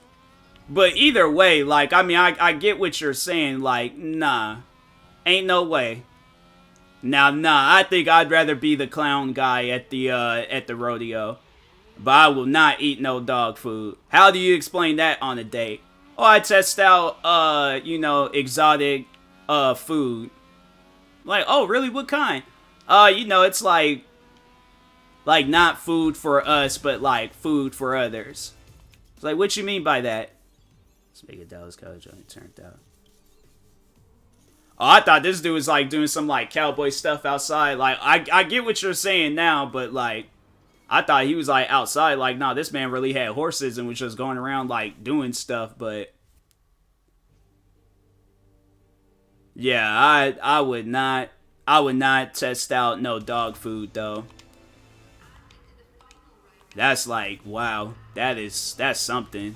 but either way, like I mean, I get what you're saying. Like nah. Ain't no way. Now, nah, I think I'd rather be the clown guy at the rodeo. But I will not eat no dog food. How do you explain that on a date? Oh, I test out, exotic, food. Like, oh, really? What kind? It's like not food for us, but like food for others. It's like, what you mean by that? Let's make a Dallas Cowboys joint. It turned out. Oh, I thought this dude was like doing some like cowboy stuff outside. Like, I get what you're saying now, but like, I thought he was like outside. Like, nah, this man really had horses and was just going around like doing stuff. But yeah, I would not test out no dog food though. That's like, wow, that's something.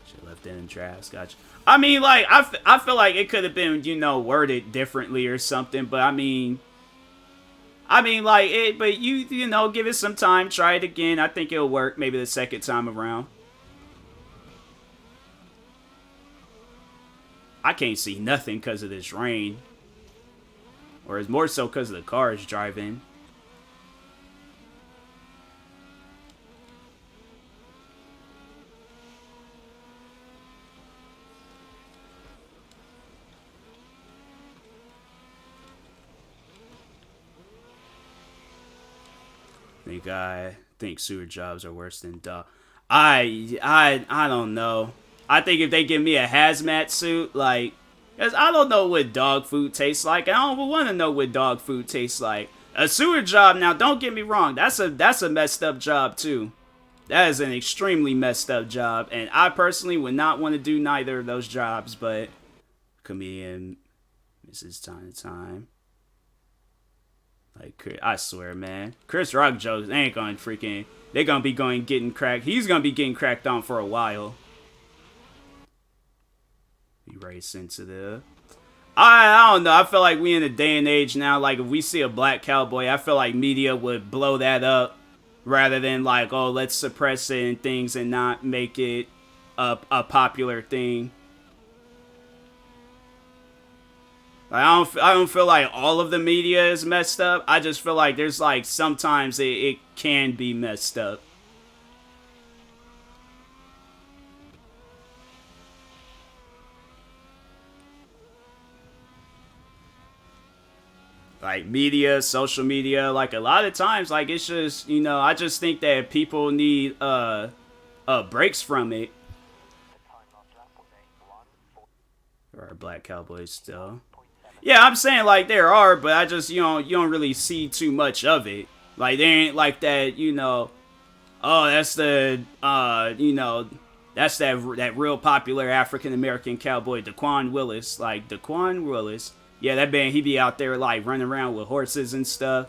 Should left in drafts, gotcha. I mean, like, I feel like it could have been, worded differently or something, but I mean, like, but you give it some time, try it again. I think it'll work maybe the second time around. I can't see nothing because of this rain. Or it's more so because of the cars driving. I think sewer jobs are worse than dog. I don't know. I think if they give me a hazmat suit, like, cause I don't know what dog food tastes like. I don't want to know what dog food tastes like. A sewer job, now don't get me wrong, that's a messed up job too. That is an extremely messed up job, and I personally would not want to do neither of those jobs. But comedian misses time to time. Like, I swear, man, Chris Rock jokes ain't gonna freaking. They gonna be getting cracked. He's gonna be getting cracked on for a while. Be very sensitive. I don't know. I feel like we in a day and age now. Like, if we see a black cowboy, I feel like media would blow that up rather than like, oh, let's suppress it and things and not make it a popular thing. Like, I don't feel like all of the media is messed up. I just feel like there's like sometimes it can be messed up. Like media, social media, like a lot of times, like it's just, you know, I just think that people need breaks from it. There are black cowboys still. Yeah, I'm saying like there are, but I just you don't really see too much of it. Like they ain't like that, you know. Oh, that's the you know, that's that real popular African American cowboy, Daquan Willis. Like Daquan Willis. Yeah, that man, he be out there like running around with horses and stuff.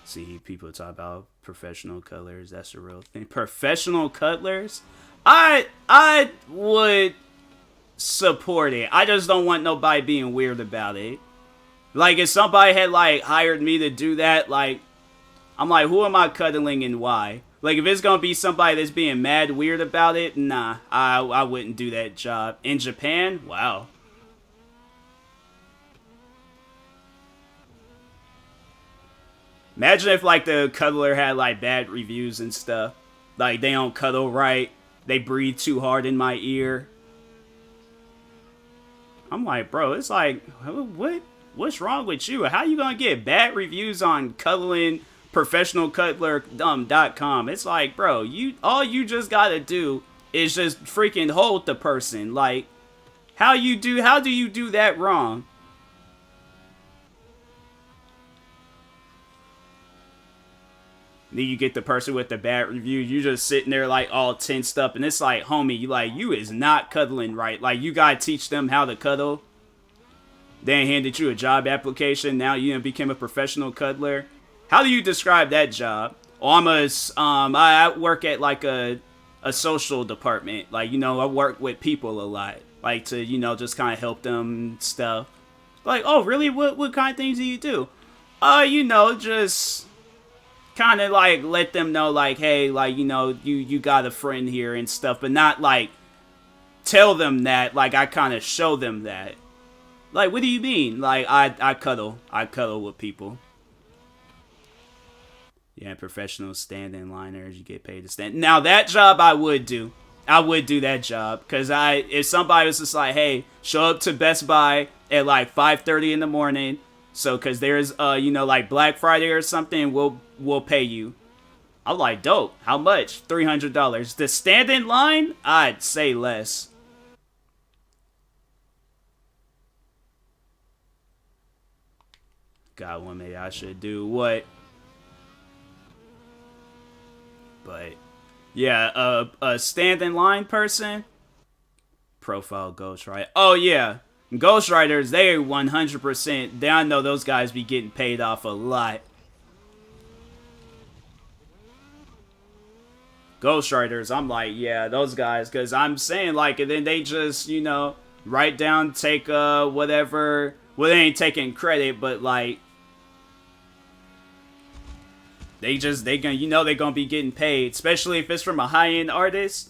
See, people talk about professional cutlers. That's a real thing. Professional cutlers? I would support it. I just don't want nobody being weird about it. Like, if somebody had, like, hired me to do that, like, I'm like, who am I cuddling and why? Like, if it's gonna be somebody that's being mad weird about it, nah, I wouldn't do that job. In Japan? Wow. Imagine if, like, the cuddler had, like, bad reviews and stuff. Like, they don't cuddle right. They breathe too hard in my ear. I'm like, bro, it's like, what's wrong with you? How you gonna get bad reviews on cuddling professionalcutler.com? It's like, bro, all you just gotta do is just freaking hold the person. Like, how do you do that wrong? Then you get the person with the bad review. You just sitting there like all tensed up, and it's like, homie, you is not cuddling right. Like, you gotta teach them how to cuddle. Then handed you a job application. Now you became a professional cuddler. How do you describe that job? Oh, I work at like a social department. Like, I work with people a lot. Like to, just kind of help them and stuff. Like, oh, really? What kind of things do you do? Just kind of like let them know like, hey, like, you got a friend here and stuff, but not like tell them that. Like, I kind of show them that. Like, what do you mean? Like, I cuddle with people. Yeah, professional stand-in liners, you get paid to stand. Now that job I would do. I would do that job, because if somebody was just like, hey, show up to Best Buy at like 5:30 in the morning, so because there's like Black Friday or something, we'll pay you. I'm like, dope. How much? $300. The stand in line? I'd say less. God, one maybe I should do what? But yeah, a stand in line person. Profile ghostwriter. Oh yeah, ghostwriters. They 100%. I know those guys be getting paid off a lot. Ghostwriters, I'm like, yeah, those guys, because I'm saying like, and then they just write down, take whatever. Well, they ain't taking credit, but like they gonna they're gonna be getting paid, especially if it's from a high end artist.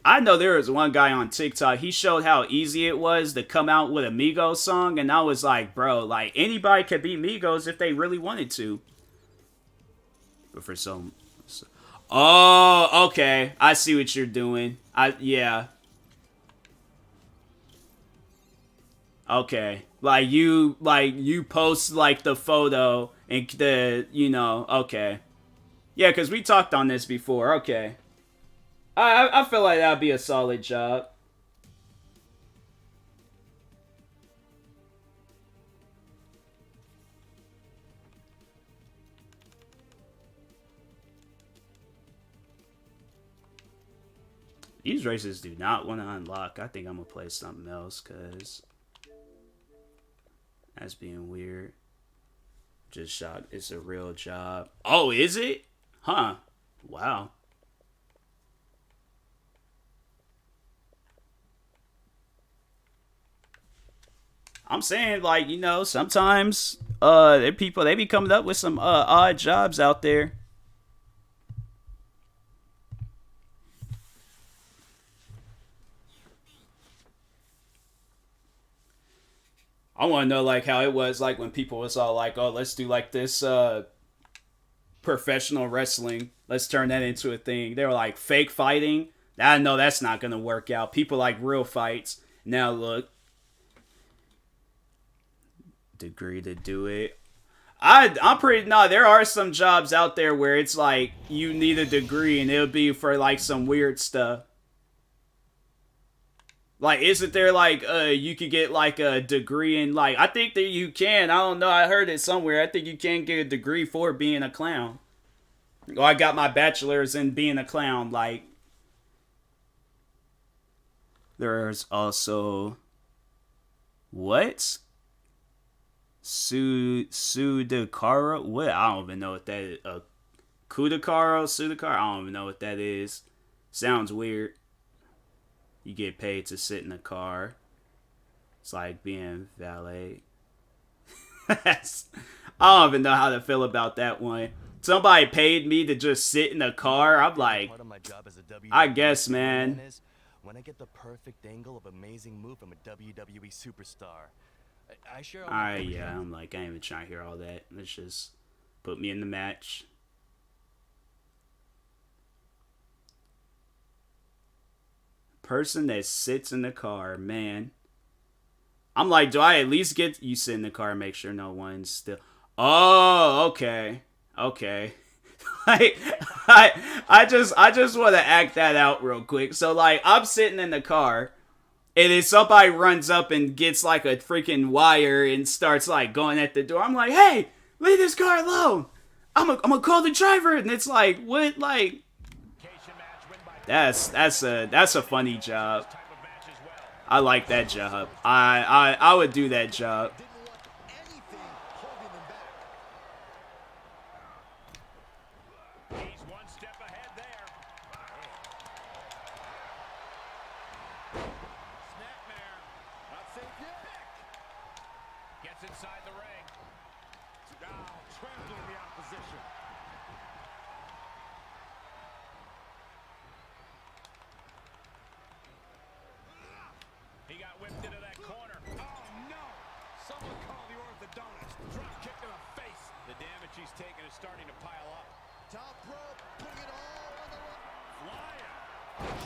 I know there was one guy on TikTok, he showed how easy it was to come out with a Migos song, and I was like, bro, like, anybody could be Migos if they really wanted to. But for some... Oh, okay. I see what you're doing. Yeah. Okay. Like, you post, like, the photo, and okay. Yeah, because we talked on this before, okay. I feel like that'd be a solid job. These races do not want to unlock. I think I'm gonna play something else because that's being weird. Just shot. It's a real job. Oh, is it? Huh. Wow. I'm saying, like, you know, sometimes people, they be coming up with some odd jobs out there. I want to know, like, how it was, like, when people was all like, oh, let's do, like, this professional wrestling. Let's turn that into a thing. They were like, fake fighting. I know that's not going to work out. People like real fights. Now, look. Degree to do it. I'm pretty... No, there are some jobs out there where it's like, you need a degree, and it'll be for, like, some weird stuff. Like, isn't there, like, you could get, like, a degree in, like, I think that you can. I don't know. I heard it somewhere. I think you can get a degree for being a clown. Oh, I got my bachelor's in being a clown. Like, there's also... What? Sudakara? What? I don't even know what that is. Kudakara? Sudakara? I don't even know what that is. Sounds weird. You get paid to sit in a car. It's like being valet. I don't even know how to feel about that one. Somebody paid me to just sit in a car. I'm like, I guess, man. When I get the perfect angle of amazing move from a WWE superstar. Yeah, I'm like, I ain't even trying to hear all that. Let's just put me in the match. Person that sits in the car, man. I'm like, do I at least get you sit in the car and make sure no one's still... Oh, okay. Okay. Like, I just want to act that out real quick. So, like, I'm sitting in the car, and then somebody runs up and gets, like, a freaking wire and starts, like, going at the door. I'm like, hey, leave this car alone. I'm gonna call the driver. And it's like, what, like... That's a funny job. I like that job. I would do that job. He's one step ahead there. Snapmare. Not safe yet. Gets inside the ring. Now trampling the opposition. He got whipped into that corner. Oh, no. Someone call the orthodontist. Drop kick to the face. The damage he's taken is starting to pile up. Top rope, putting it all on the rope. Flying.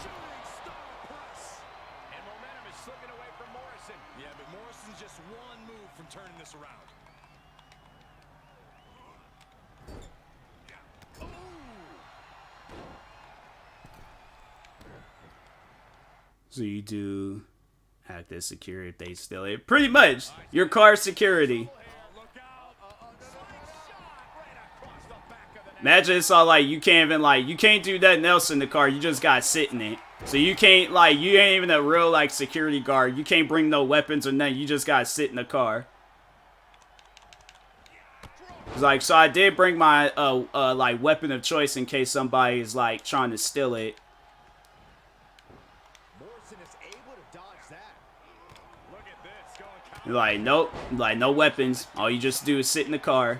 Shooting star press. And momentum is slipping away from Morrison. Yeah, but Morrison's just one move from turning this around. So you do act as security if they steal it. Pretty much. Your car security. Imagine it's all like, you can't even, like, you can't do nothing else in the car. You just got to sit in it. So you can't, like, you ain't even a real, like, security guard. You can't bring no weapons or nothing. You just got to sit in the car. It's like, so I did bring my, like, weapon of choice in case somebody is, like, trying to steal it. You're like, nope. Like, no weapons. All you just do is sit in the car.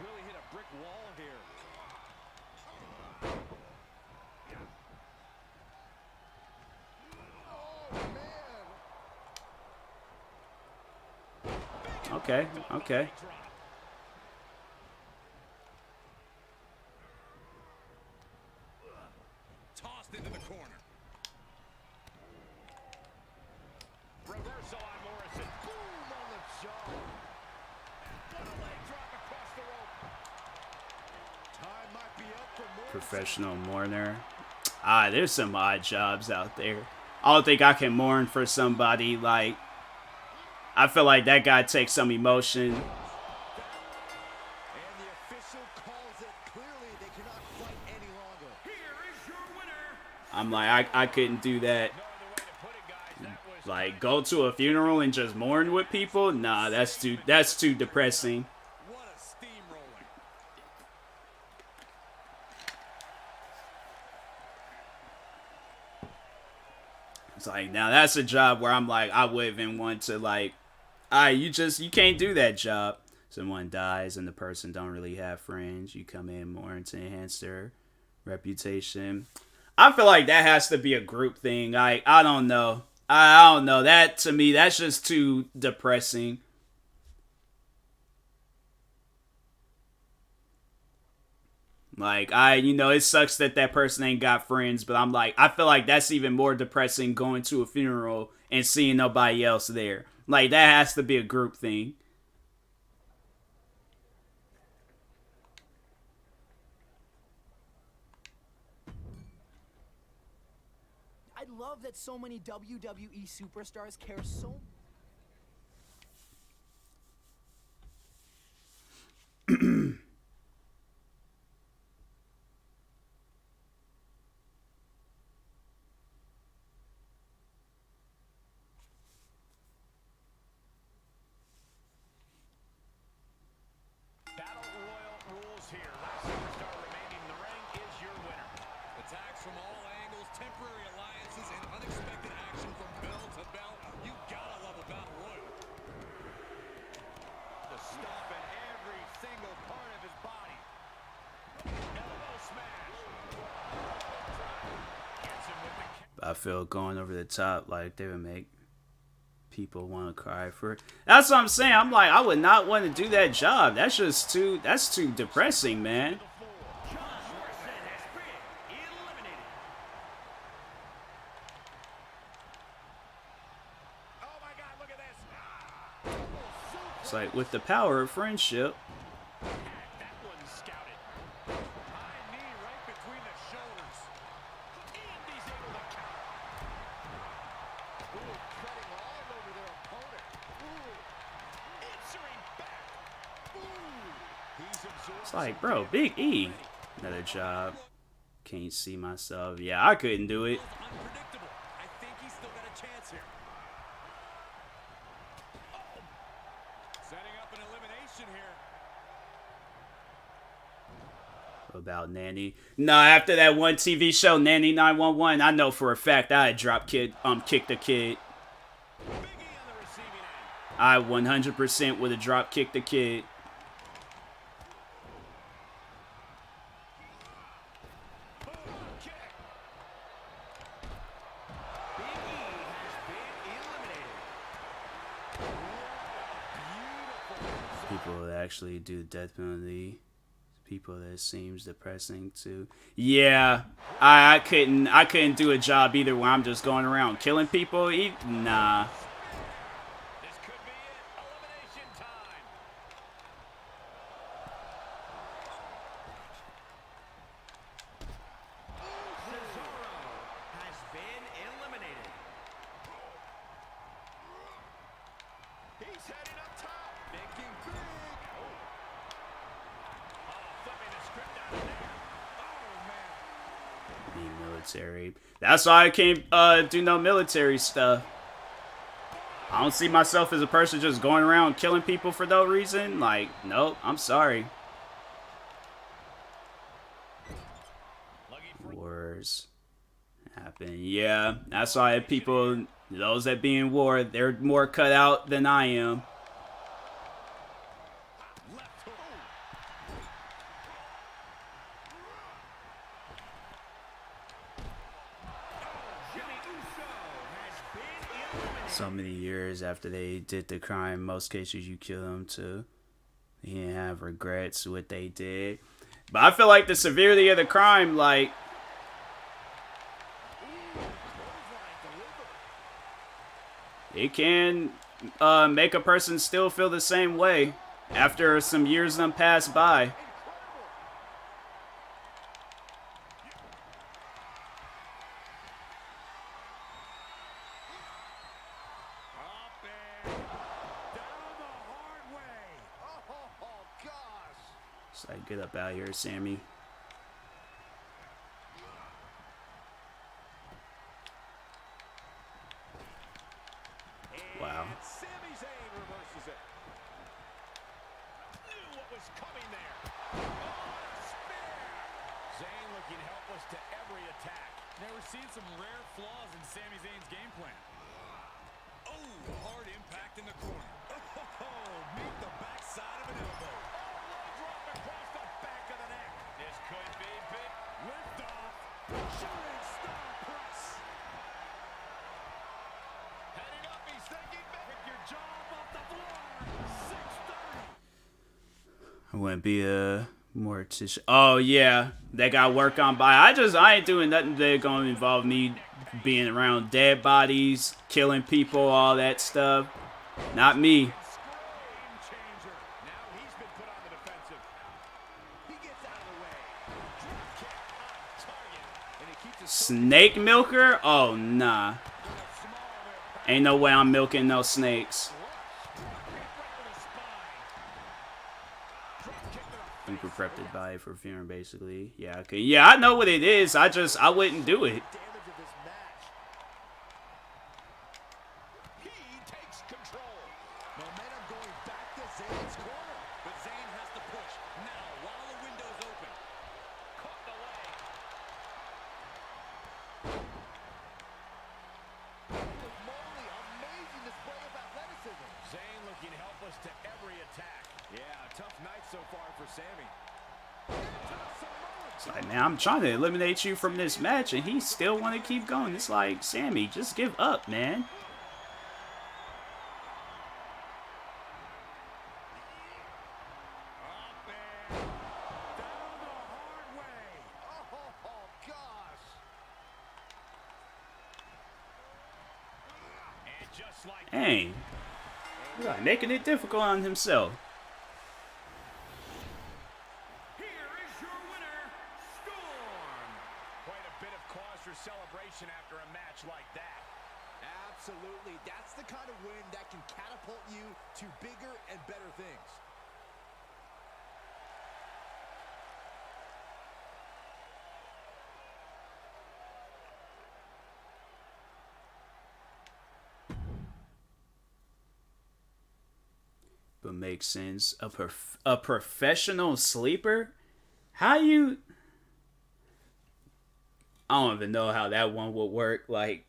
Okay, okay. Tossed into the corner. Reversal on Morrison. Boom on the jaw. What a leg drop across the rope. Time might be up for Morrison. Professional mourner. There's some odd jobs out there. I don't think I can mourn for somebody, like... I feel like that guy takes some emotion. And the official calls it clearly they cannot fight any longer. Here is your winner. I'm like, I couldn't do that. No, Like, go to a funeral and just mourn with people? Nah, that's too depressing. What a steamroller. It's like, now that's a job where I'm like, I wouldn't even want to, like, you can't do that job. Someone dies and the person don't really have friends. You come in more to enhance their reputation. I feel like that has to be a group thing. I don't know. I don't know. That, to me, that's just too depressing. Like, it sucks that that person ain't got friends, but I'm like, I feel like that's even more depressing going to a funeral and seeing nobody else there. Like, that has to be a group thing. I love that so many WWE superstars care so. Battle Royal rules here. Last superstar remaining in the ring is your winner. Attacks from all angles, temporary alliances, and unexpected action from bell to bell. You gotta love a Battle Royal. The stomp in every single part of his body. Elbow smash. Gets him with the I feel going over the top, like, they would make people want to cry for it. That's what I'm saying. I'm like, I would not want to do that job. That's too depressing, man. Oh my God, look at this. It's like, with the power of friendship. That one's scouted. High knee right between the shoulders. And he's able to counter. Ooh, cutting all over their opponent. Ooh. Answering back. Ooh. He's absorbed. It's like, bro, Big E. Another job. Can't see myself. Yeah, I couldn't do it. Unpredictable. I think he's still got a chance here. Setting up an elimination here. About Nanny. No, after that one TV show, Nanny 911, I know for a fact I had kicked a kid. Big E on the receiving end. I 100% would have drop kicked a kid. Boom, kick. Big E has been eliminated. Beautiful. People that actually do death penalty. People that seems depressing too. Yeah, I couldn't do a job either where I'm just going around killing people. Nah. This could be it. Elimination time. Cesaro has been eliminated. He's heading up top. Making big. Flipping the script out of there. Oh, man. Be military. That's why I can't do no military stuff. I don't see myself as a person just going around killing people for no reason. Like, nope, I'm sorry. Wars happen. Yeah, that's why people, those that be in war, they're more cut out than I am. Left hook. Jimmy Uso has been eliminated. So many years after they did the crime, most cases you kill them too. They didn't have regrets what they did. But I feel like the severity of the crime, like, it can make a person still feel the same way after some years done pass by. Up and down the hard way. Oh, gosh. It's like, get up out here, Sammy. Wow. And Sami Zayn reverses it. Knew what was coming there. Oh, a spear. Zayn looking helpless to every attack. Now we're seeing some rare flaws in Sami Zayn's game plan. Oh, hard impact in the corner. Oh, meet the backside of an elbow. Oh, low drop across the back of the neck. This could be big. Lift off. Shooting star press. Heading up, he's thinking back. Pick your jaw off the floor. 630. I wouldn't be a mortician. Oh yeah, they got work on by. I ain't doing nothing that's gonna involve me being around dead bodies, killing people, all that stuff. Not me. Game changer. Now he's been put on the defensive. He gets out of the way. Drop kick on target. And he keeps his Snake milker? Oh nah. small there. Ain't no way I'm milking no snakes. Super prepped by for fearing, basically. Yeah, okay. Yeah, I know what it is. I wouldn't do it. Damage of this match. He takes control. Momentum going back to Zayn's corner. But Zayn has to push now while the window's open. Caught the leg. Holy moly, amazing display of athleticism. Zayn looking helpless to every attack. Yeah, a tough night so far for Sami. It's like, man, I'm trying to eliminate you from this match, and he still want to keep going. It's like, Sami, just give up, man. Up and down the hard way. Oh, gosh. And just like Dang. He's like making it difficult on himself. here is your winner, Storm. Quite a bit of cause for celebration after a match like that. Absolutely. That's the kind of win that can catapult you to bigger and better things. But makes sense. A professional sleeper? How you... I don't even know how that one would work. Like,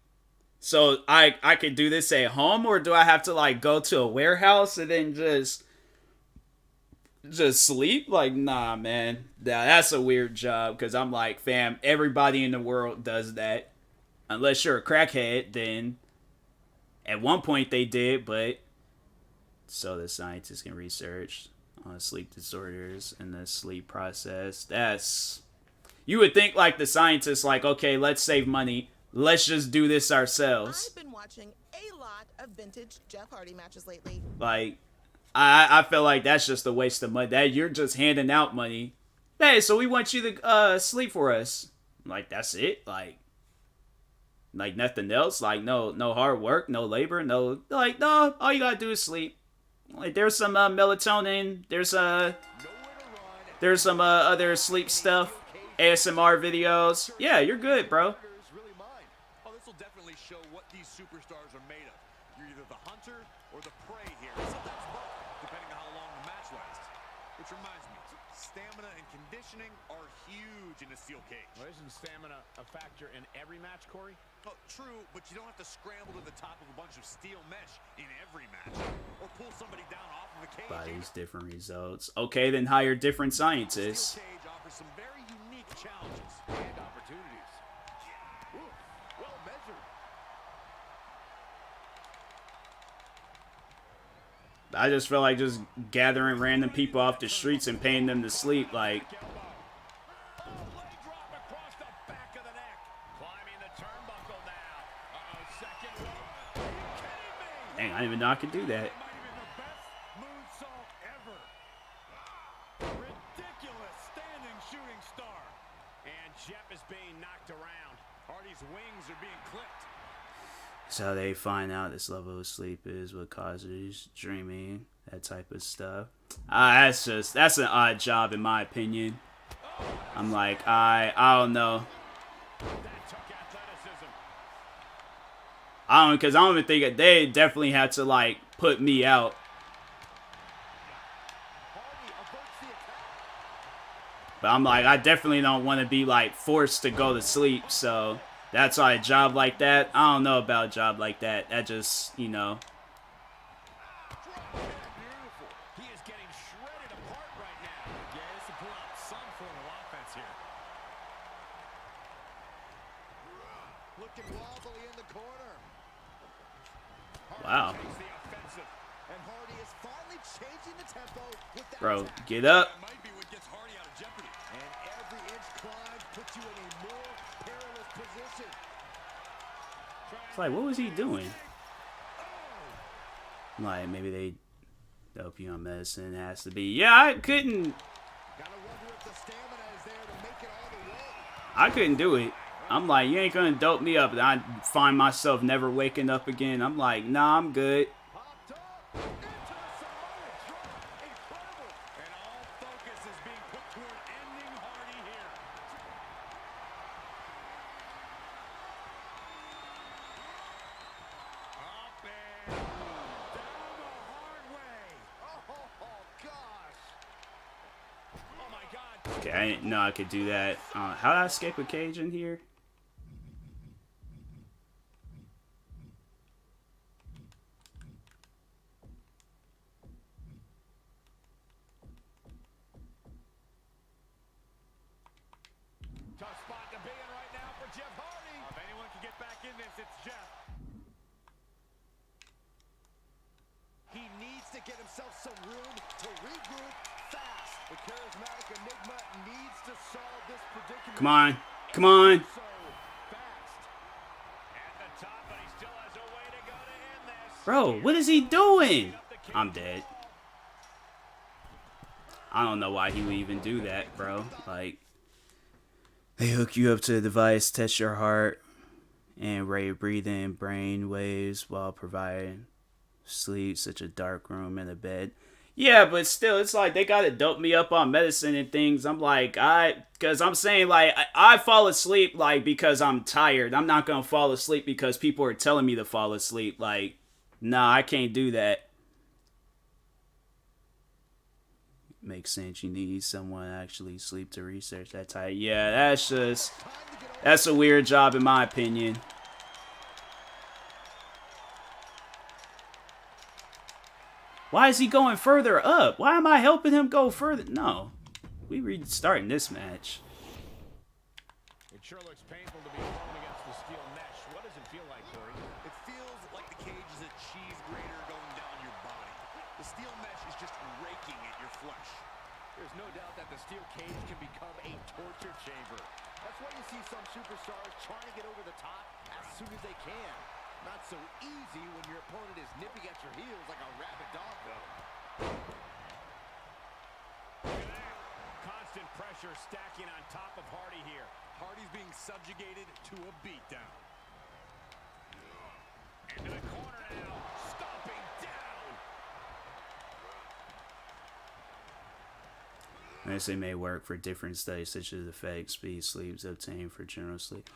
so I could do this at home, or do I have to like go to a warehouse and then just sleep? Like, nah, man. That's a weird job, because I'm like, fam, everybody in the world does that. Unless you're a crackhead, then at one point they did, but so the scientists can research on sleep disorders and the sleep process. That's... You would think like the scientists like, okay, let's save money. Let's just do this ourselves. I've been watching a lot of vintage Jeff Hardy matches lately. Like, I feel like that's just a waste of money. That you're just handing out money. Hey, so we want you to sleep for us. Like, that's it? Like nothing else? Like, no hard work, no labor, no, all you gotta do is sleep. Like, there's some melatonin, there's some other sleep stuff, ASMR videos. Yeah, you're good, bro. Really mine. Oh, this will definitely show what these superstars are made of. You're either the hunter or the prey here. Sometimes both, depending on how long the match lasts. Which reminds me, stamina and conditioning are huge in a steel cage. Well, isn't stamina a factor in every match, Corey? Oh, true, but you don't have to scramble to the top of a bunch of steel mesh in every match. Or pull somebody down off of the cage. Bodies, different results. Okay, then hire different scientists. Steel cage offers some very unique challenges and opportunities. Ooh, well measured. I just feel like just gathering random people off the streets and paying them to sleep. Like, Oh, leg drop across the back of the neck. Climbing the turnbuckle now. Uh-oh, second rope. Are you kidding me? dang, I didn't even know I could do that. It might have been the best moonsault ever. Ridiculous standing shooting star. And Jeff is being knocked around. Hardy's wings are being clipped. So they find out this level of sleep is what causes dreaming, that type of stuff. That's an odd job in my opinion. I'm like, I don't know. That took athleticism. because I don't even think they definitely had to like put me out. But I'm like, I definitely don't want to be like forced to go to sleep. So that's why a job like that, I don't know about a job like that. That just, you know. He is getting shredded apart right now. Yeah, this will pull out some form of offense here. Looking wobbly in the corner. Wow. Takes the offensive. And Hardy is finally changing the tempo with that Bro, attack. get up. That might be what gets Hardy out of jeopardy. And every inch climb puts you in a more perilous position. It's like, what was he doing? Like, maybe they dope you on medicine. It has to be. Yeah, I couldn't. Gotta wonder if the stamina is there to make it all the way. I couldn't do it. I'm like, you ain't gonna dope me up. And I find myself never waking up again. I'm like, nah, I'm good. Popped up into the Samoan drop. Incredible. And all focus is being put toward ending Hardy here. Up and down the hard way. Oh, gosh. Oh my God. Okay, I didn't know I could do that. How did I escape a cage in here? Tough spot to be in right now for Jeff Hardy. If anyone can get back in this, it's Jeff. He needs to get himself some room to regroup fast. The charismatic Enigma needs to solve this predicament. Come on. Come on. So fast. At the top, but he still has a way to go to end this. Bro, what is he doing? I'm dead. I don't know why he would even do that, bro. Like, they hook you up to the device, test your heart, and rate breathing brain waves while providing sleep, such a dark room and a bed. Yeah, but still, it's like they gotta dope me up on medicine and things. I'm like, because I'm saying, like, I fall asleep, like, because I'm tired. I'm not gonna fall asleep because people are telling me to fall asleep. Like, nah, I can't do that. Makes sense. You need someone to actually sleep to research that type. Yeah, that's a weird job in my opinion. Why is he going further up? Why am I helping him go further? No. We restarting this match. It sure looks painful to be thrown against the steel mesh. What does it feel like, Corey? It feels like the cage is a cheese grater going down your body. The steel mesh is just raking at your flesh. There's no doubt that the steel cage can become a torture chamber. That's why you see some superstars trying to get over the top as soon as they can. Not so easy when your opponent is nipping at your heels like a rabid dog, though. Look at that. Constant pressure stacking on top of Hardy here. Hardy's being subjugated to a beatdown. Into the corner now. Stomping down. Medicine may work for different studies, such as effects, speed, sleeps obtained for general sleep.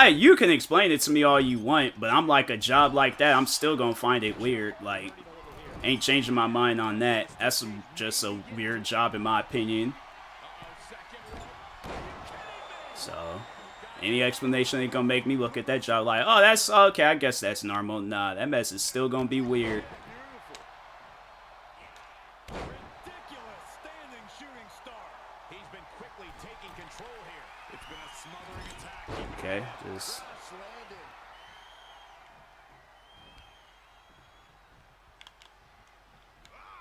You can explain it to me all you want, but I'm like, a job like that, I'm still gonna find it weird. Like, ain't changing my mind on that. That's just a weird job in my opinion. So, any explanation ain't gonna make me look at that job like, oh, that's okay, I guess that's normal. Nah, that mess is still gonna be weird. Ridiculous standing shooting star. He's been quickly taking control here. It's been a smothering attack. Okay, just Crash landing.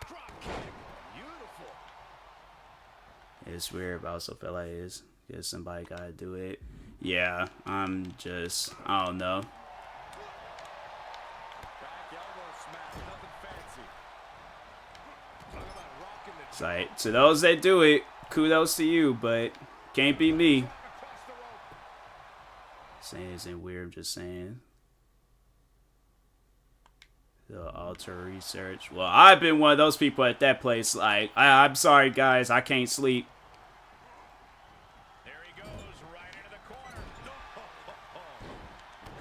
Drop kick. Beautiful. it's weird, but I also feel like it's because somebody gotta do it. Yeah, I'm just, I don't know. Back elbow smash. Nothing fancy. Talk about rocking the It's like, to those that do it, kudos to you, but can't be me. across the rope. Saying isn't weird, I'm just saying. The alter research. Well, I've been one of those people at that place. Like, I'm sorry, guys, I can't sleep. There he goes, right into the corner.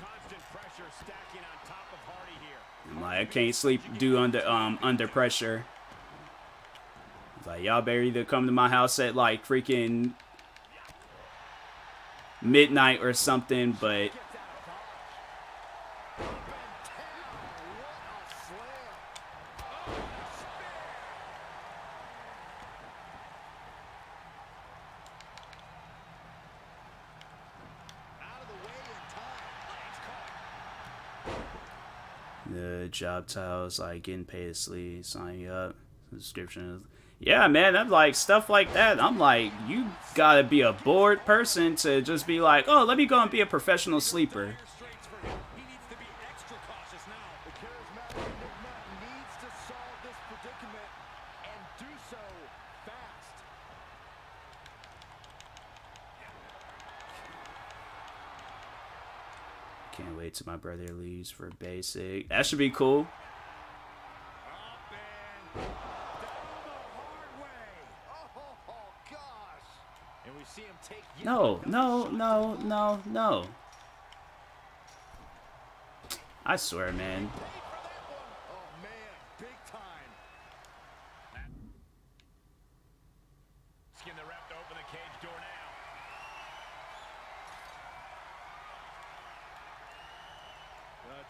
Constant pressure pressure stacking on top of Hardy here. I'm like, I can't sleep under pressure. It's like, y'all better either come to my house at like freaking midnight or something, but the job title is like getting paid to sleep, sign you up, subscription. Yeah, man, I'm like stuff like that. I'm like, you gotta be a bored person to just be like, oh, let me go and be a professional sleeper. He needs to be extra cautious now. The charismatic Enigma needs to solve this predicament and do so fast. Can't wait till my brother leaves for basic. That should be cool. Up and down the hard way. Oh gosh. And we see him take yet No, another no, shot. no, no, no. I swear, man. Paid for that one. Oh man, big time. Skin the ref to open the cage door now.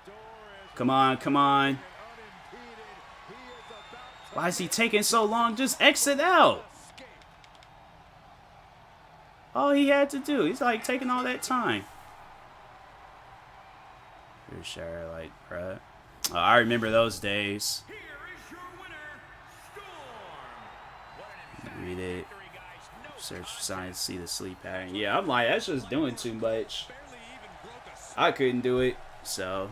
The door is Come on, come on. unimpeded. He is about to Why is he taking so long? Just exit out. escape. All he had to do. He's like taking all that time. For sure, like, bruh. Oh, I remember those days. Here is your winner, Storm. What an emphatic Read it. victory, guys. No Search contest. science, see the sleep pattern. Yeah, I'm like, that's just doing too much. Barely even broke a sweat. I couldn't do it, so.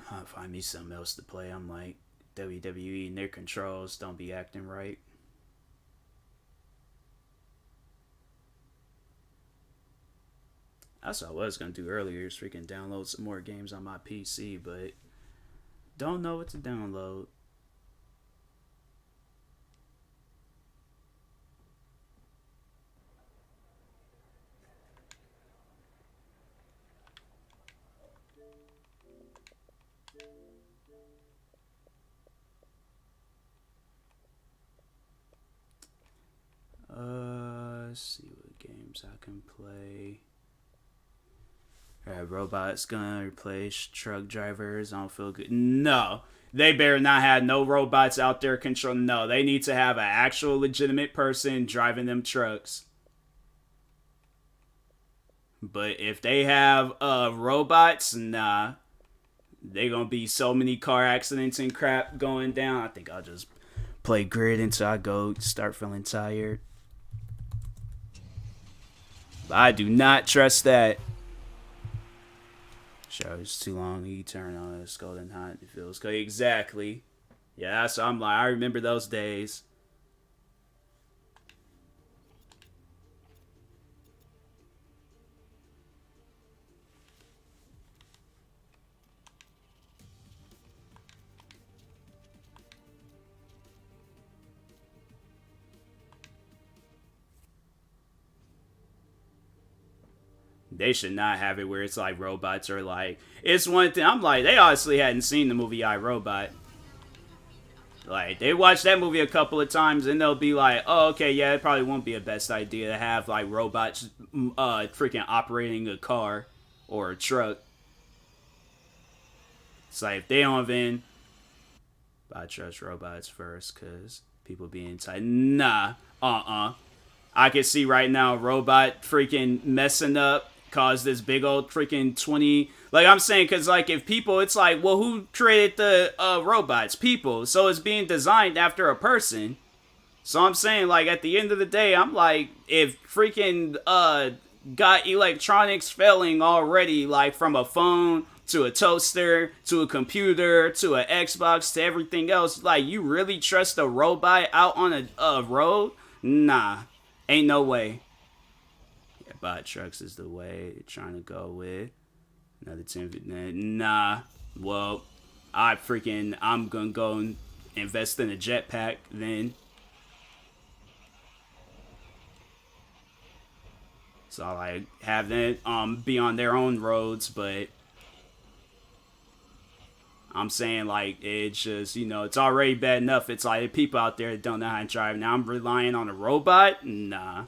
I'll find me something else to play. I'm like, WWE and their controls don't be acting right. That's what I was gonna do earlier, is freaking download some more games on my PC, but don't know what to download. Let's see what games I can play. Alright, robots gonna replace truck drivers. I don't feel good. No, they better not have no robots out there control. No, they need to have an actual legitimate person driving them trucks. But if they have robots, nah, they gonna be so many car accidents and crap going down. I think I'll just play Grid until I go start feeling tired. I do not trust that. Show is too long. You turn on it's golden hot. It feels good. Exactly. Yeah, so I'm like, I remember those days. They should not have it where it's like robots are like, it's one thing. I'm like, they obviously hadn't seen the movie I, Robot. Like, they watched that movie a couple of times and they'll be like, oh, okay, yeah, it probably won't be a best idea to have like robots freaking operating a car or a truck. It's like, if they don't even, I trust robots first because people being tight. Nah, I can see right now robot freaking messing up, cause this big old freaking 20. Like I'm saying, because like if people, it's like, well, who created the robots? People. So it's being designed after a person. So I'm saying, like, at the end of the day, I'm like, if freaking got electronics failing already, like from a phone to a toaster to a computer to an Xbox to everything else, like, you really trust a robot out on a road? Nah, ain't no way. Yeah, bot trucks is the way they're trying to go with. Another 10. Nah. Well, I'm gonna go and invest in a jetpack then. So I have them be on their own roads, but I'm saying like it's just, you know, it's already bad enough. It's like people out there that don't know how to drive. Now I'm relying on a robot? Nah.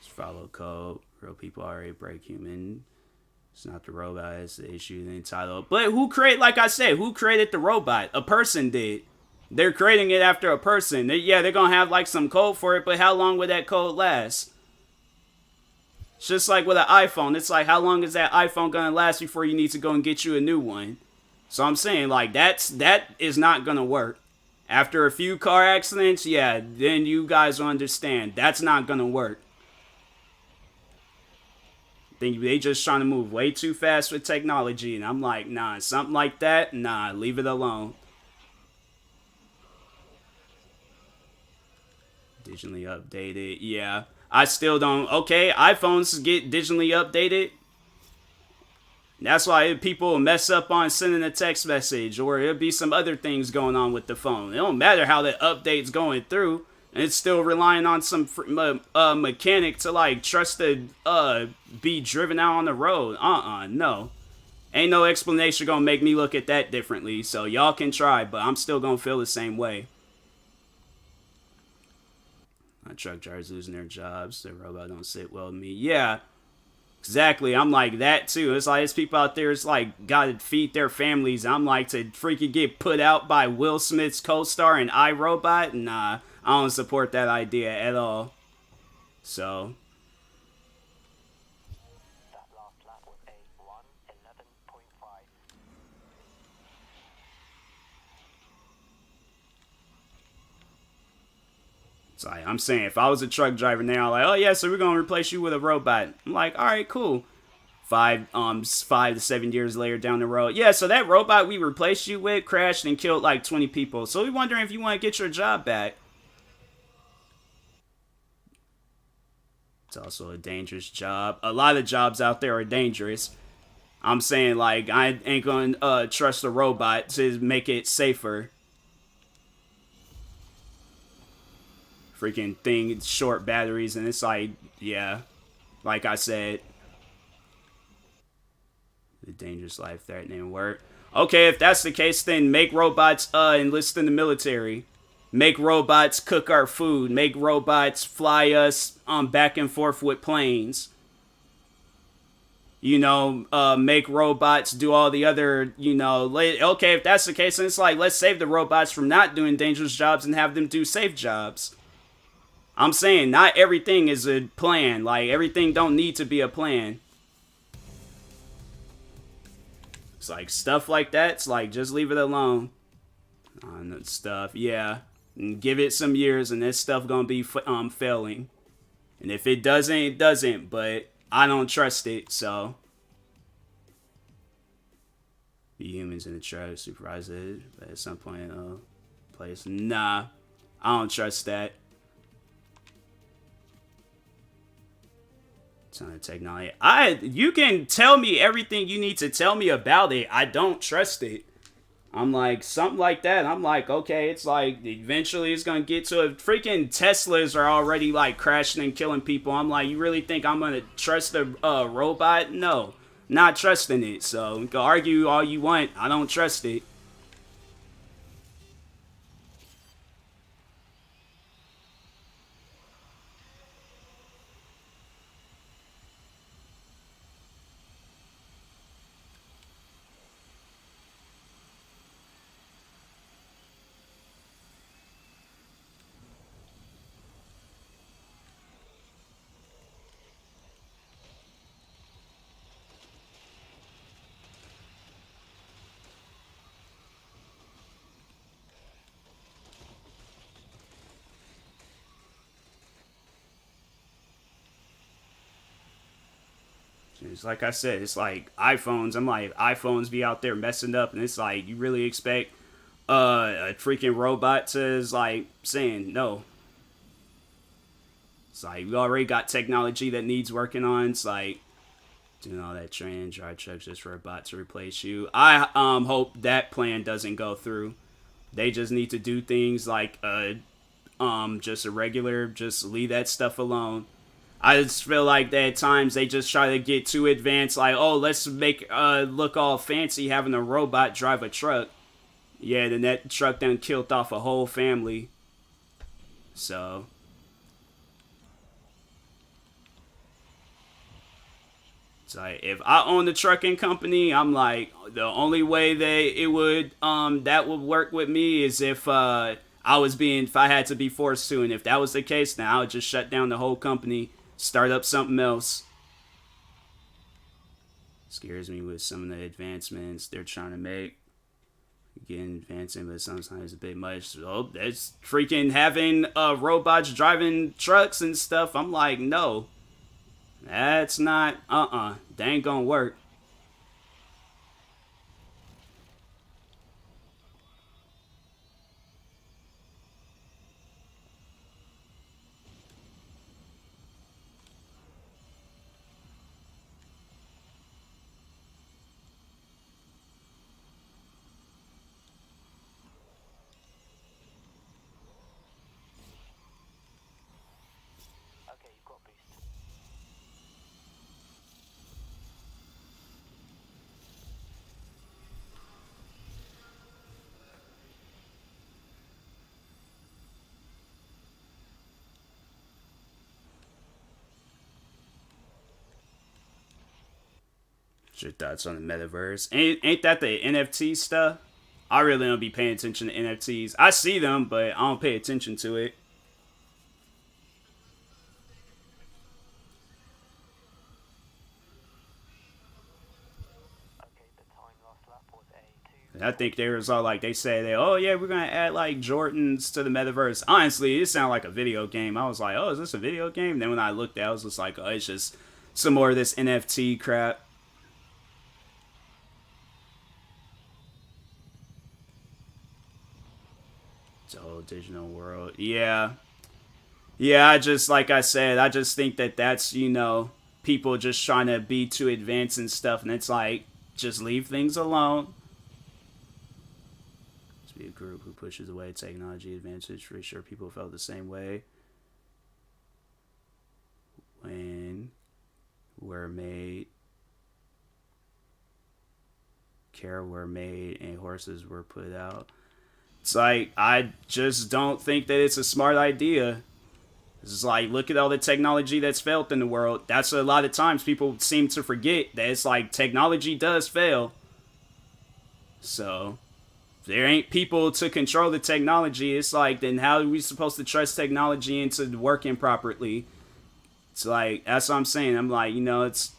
Just follow code. Real people already break human. It's not the robot, it's the issue, the entitled. But like I said, who created the robot? A person did. They're creating it after a person. Yeah, they're gonna have like some code for it, but how long would that code last? It's just like with an iPhone. It's like, how long is that iPhone gonna last before you need to go and get you a new one? So I'm saying, like, that is not gonna work. After a few car accidents, yeah, then you guys will understand. That's not gonna work. They just trying to move way too fast with technology, and I'm like, nah, something like that, nah, leave it alone. Digitally updated, yeah. I still don't, okay, iPhones get digitally updated. That's why people mess up on sending a text message, or it'll be some other things going on with the phone. It don't matter how the update's going through. It's still relying on some mechanic to like trust to be driven out on the road. No. Ain't no explanation gonna make me look at that differently. So y'all can try, but I'm still gonna feel the same way. Truck drivers losing their jobs. The robot don't sit well with me. Yeah, exactly. I'm like that too. It's like, it's people out there, it's like, gotta feed their families. I'm like, to freaking get put out by Will Smith's co-star in iRobot? Nah. I don't support that idea at all. So. That last lap was a 1:11.5. It's like, I'm saying, if I was a truck driver now, like, oh yeah, so we're gonna replace you with a robot. I'm like, all right, cool. 5 to 7 years later down the road, yeah, so that robot we replaced you with crashed and killed like 20 people. So we're wondering if you want to get your job back. It's also a dangerous job. A lot of jobs out there are dangerous. I'm saying, like, I ain't gonna trust a robot to make it safer. Freaking thing, short batteries, and it's like, yeah, like I said, the dangerous, life-threatening work. Okay, if that's the case, then make robots enlist in the military. Make robots cook our food. Make robots fly us back and forth with planes. You know, make robots do all the other, you know, okay, if that's the case, then it's like, let's save the robots from not doing dangerous jobs and have them do safe jobs. I'm saying, not everything is a plan. Like, everything don't need to be a plan. It's like, stuff like that, it's like, just leave it alone. On that stuff, yeah. And give it some years, and this stuff gonna be failing. And if it doesn't, it doesn't. But I don't trust it, so. Be humans in the truck, supervise it at some point. Place. Nah, I don't trust that. Ton of technology. You can tell me everything you need to tell me about it. I don't trust it. I'm like, something like that. I'm like, okay, it's like, eventually it's going to get to it. Freaking Teslas are already, like, crashing and killing people. I'm like, you really think I'm going to trust a robot? No, not trusting it. So, you can argue all you want. I don't trust it. It's like I said, it's like iPhones. I'm like, iPhones be out there messing up, and it's like, you really expect a freaking robot to is like saying no. It's like, we already got technology that needs working on. It's like, Doing all that training, drive trucks just for a bot to replace you. I hope that plan doesn't go through. They just need to do things like just a regular, just leave that stuff alone. I just feel like that at times they just try to get too advanced, like, oh, let's make look all fancy having a robot drive a truck. Yeah, then that truck done killed off a whole family. So it's like, if I own the trucking company, I'm like, the only way that would work with me is if I had to be forced to, and if that was the case, then I would just shut down the whole company, start up something else. Scares me with some of the advancements they're trying to make. Again, advancing, but sometimes a bit much. So that's freaking having robots driving trucks and stuff. I'm like, no. That's not, that ain't gonna work. Okay, you've got boost. What's your thoughts on the metaverse? Ain't that the NFT stuff? I really don't be paying attention to NFTs. I see them, but I don't pay attention to it. Okay, the time last lap was a 2. I think they was all like, they say that, oh yeah, we're gonna add like Jordans to the metaverse. Honestly, it sounded like a video game. I was like, oh, is this a video game? And then when I looked at it, I was just like, oh, it's just some more of this NFT crap. It's a whole digital world. Yeah. Yeah, like I said, I just think that that's, people just trying to be too advanced and stuff. And it's like, just leave things alone. Let's be a group who pushes away technology advantage. Pretty sure people felt the same way when were made, care were made, and horses were put out. It's like, I just don't think that it's a smart idea. It's like, look at all the technology that's failed in the world. That's a lot of times people seem to forget that it's like technology does fail. So, if there ain't people to control the technology, it's like, then how are we supposed to trust technology into working properly? It's like, that's what I'm saying. I'm like, it's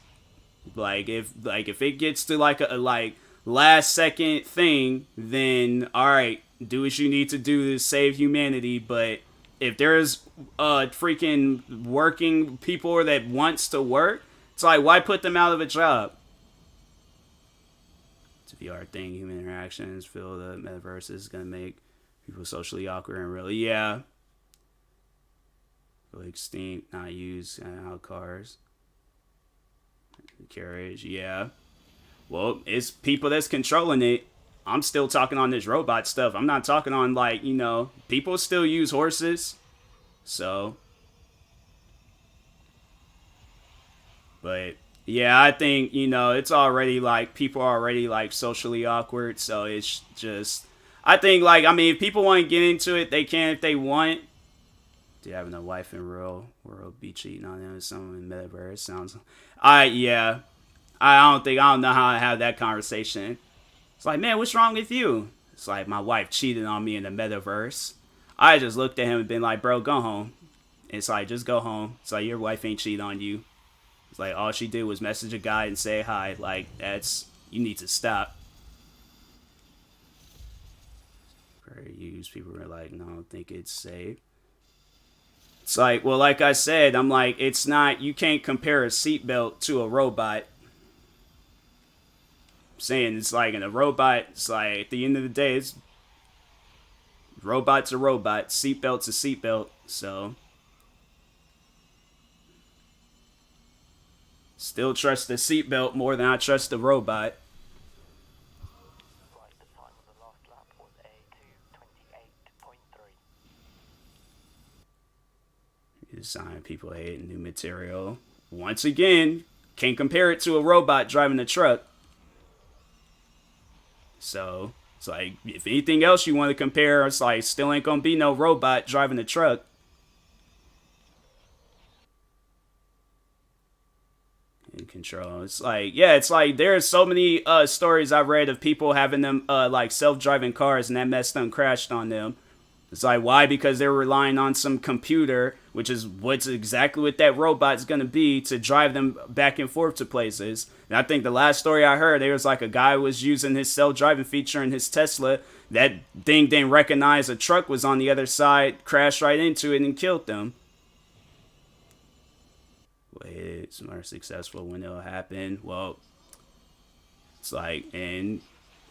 like, if it gets to like a last second thing, then all right, do what you need to do to save humanity. But if there's freaking working people that wants to work, it's like, why put them out of a job? It's a VR thing. Human interactions feel the metaverse is gonna make people socially awkward and really, yeah. Extinct, not used, out cars, carriage, yeah. Well, it's people that's controlling it. I'm still talking on this robot stuff. I'm not talking on like, people still use horses. So, but yeah, I think, it's already like people are already like socially awkward. So it's just, I think like, if people want to get into it, they can if they want. Dude, having a wife in real world be cheating on them, someone in metaverse sounds. Yeah. I don't know how to have that conversation. It's like, man, what's wrong with you? It's like, my wife cheated on me in the metaverse. I just looked at him and been like, bro, go home. It's like, just go home. It's like, your wife ain't cheated on you. It's like, all she did was message a guy and say hi. Like, you need to stop. Very used. People are like, no, I don't think it's safe. It's like, well, like I said, I'm like, it's not, you can't compare a seatbelt to a robot. I'm saying it's like in a robot, it's like at the end of the day, it's robot's a robot, seatbelt's a seatbelt. So Still trust the seatbelt more than I trust the robot. Right, the time on the last lap was a 2:28.3. Design people hate new material. Once again, can't compare it to a robot driving a truck. So, it's like, if anything else you want to compare, it's like, still ain't gonna be no robot driving a truck. In control. It's like, yeah, it's like, there's so many stories I've read of people having them, like, self-driving cars, and that mess done crashed on them. It's like, why? Because they're relying on some computer, which is what's exactly what that robot's going to be, to drive them back and forth to places. And I think the last story I heard, there was like a guy was using his self-driving feature in his Tesla. That thing didn't recognize a truck was on the other side, crashed right into it and killed them. Wait, it's more successful when it'll happen. Well, it's like, and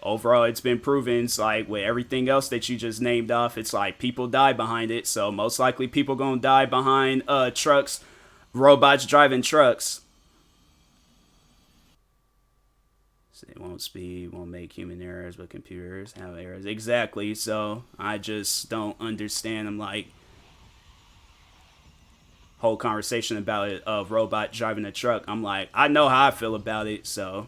overall, it's been proven, it's like, with everything else that you just named off, it's like, people die behind it, so most likely people gonna die behind, trucks, robots driving trucks. So it won't speed, won't make human errors, but computers have errors. Exactly, so I just don't understand. I'm like, whole conversation about it, of robot driving a truck, I'm like, I know how I feel about it, so...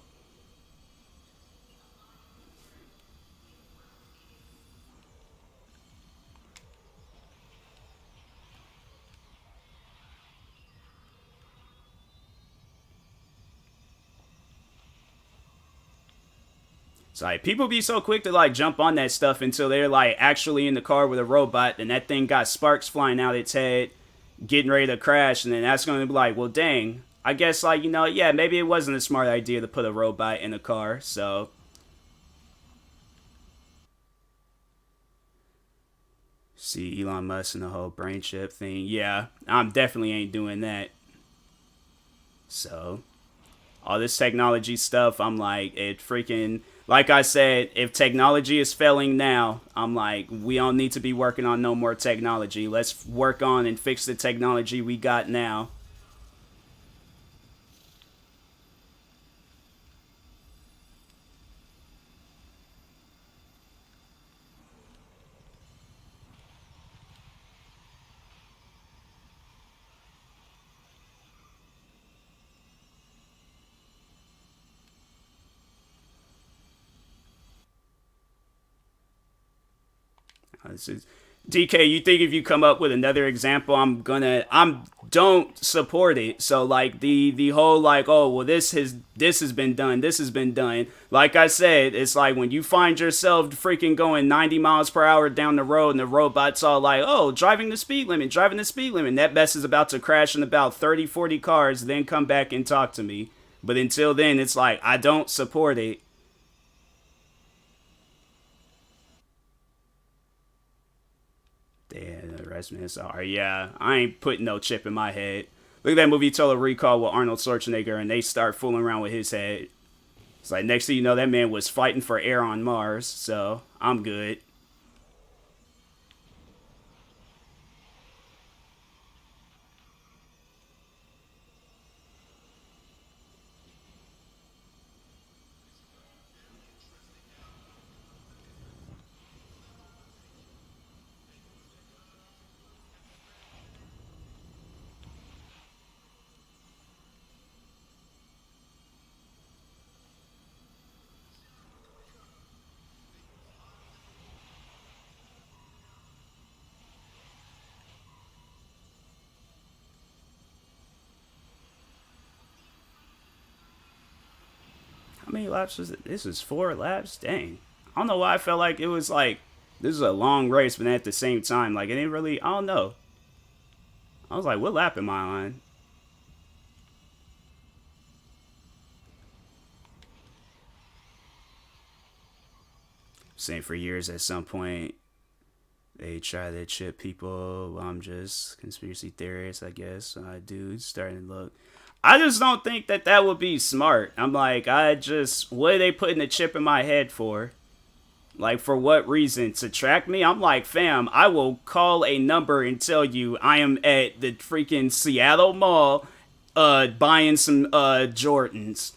It's like, people be so quick to like jump on that stuff until they're like actually in the car with a robot, and that thing got sparks flying out its head, getting ready to crash, and then that's going to be like, well, dang, I guess, like, you know, yeah, maybe it wasn't a smart idea to put a robot in a car, so... See Elon Musk and the whole brain chip thing. Yeah, I'm definitely ain't doing that. So, all this technology stuff, I'm like, it freaking... Like I said, if technology is failing now, I'm like, we don't need to be working on no more technology. Let's work on and fix the technology we got now. This is DK. You think if you come up with another example, I'm don't support it. So like the whole like, oh well, this has been done. Like I said, it's like when you find yourself freaking going 90 miles per hour down the road, and the robot's all like, oh, driving the speed limit. And that mess is about to crash in about 30-40 cars. Then come back and talk to me. But until then, it's like, I don't support it. Damn, the rest of me, sorry. Yeah, I ain't putting no chip in my head. Look at that movie Total Recall with Arnold Schwarzenegger, and they start fooling around with his head. It's like, next thing you know, that man was fighting for air on Mars, so I'm good. How many laps was it? This was 4 laps? Dang. I don't know why I felt like it was like, this is a long race, but at the same time, like, it didn't really, I don't know. I was like, what lap am I on? Saying for years at some point, they try to chip people. Well, I'm just conspiracy theorist, I guess. Dude, starting to look. I just don't think that would be smart. I'm like, what are they putting a chip in my head for? Like, for what reason? To track me? I'm like, fam, I will call a number and tell you I am at the freaking Seattle Mall buying some Jordans.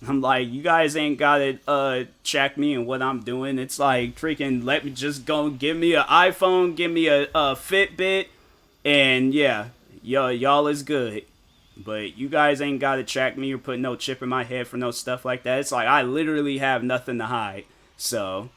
I'm like, you guys ain't gotta check me and what I'm doing. It's like freaking let me just go give me an iPhone, give me a Fitbit, and yeah, y'all is good. But you guys ain't gotta track me or put no chip in my head for no stuff like that. It's like I literally have nothing to hide. So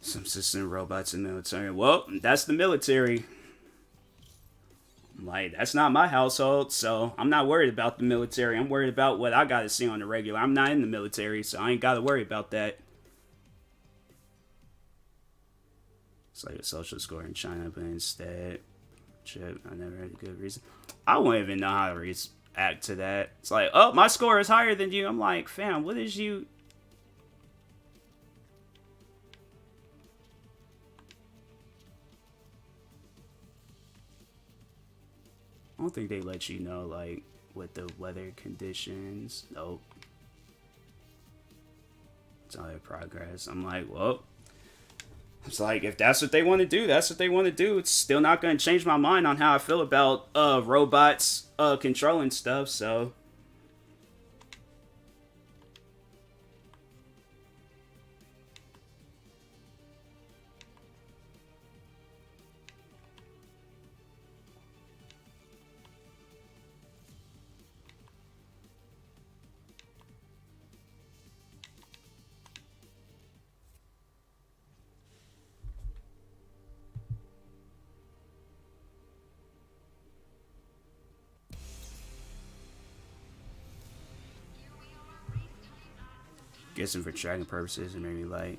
some system robots in the military. Well, that's the military. Like, that's not my household, so I'm not worried about the military. I'm worried about what I gotta see on the regular. I'm not in the military, so I ain't gotta worry about that. It's like a social score in China, but instead, chip, I never had a good reason. I won't even know how to react to that. It's like, oh, my score is higher than you. I'm like, fam, what is you... I don't think they let you know, like, with the weather conditions. Nope. It's all their progress. I'm like, well, it's like, if that's what they want to do, that's what they want to do. It's still not going to change my mind on how I feel about robots controlling stuff, so... Guessing for tracking purposes and maybe like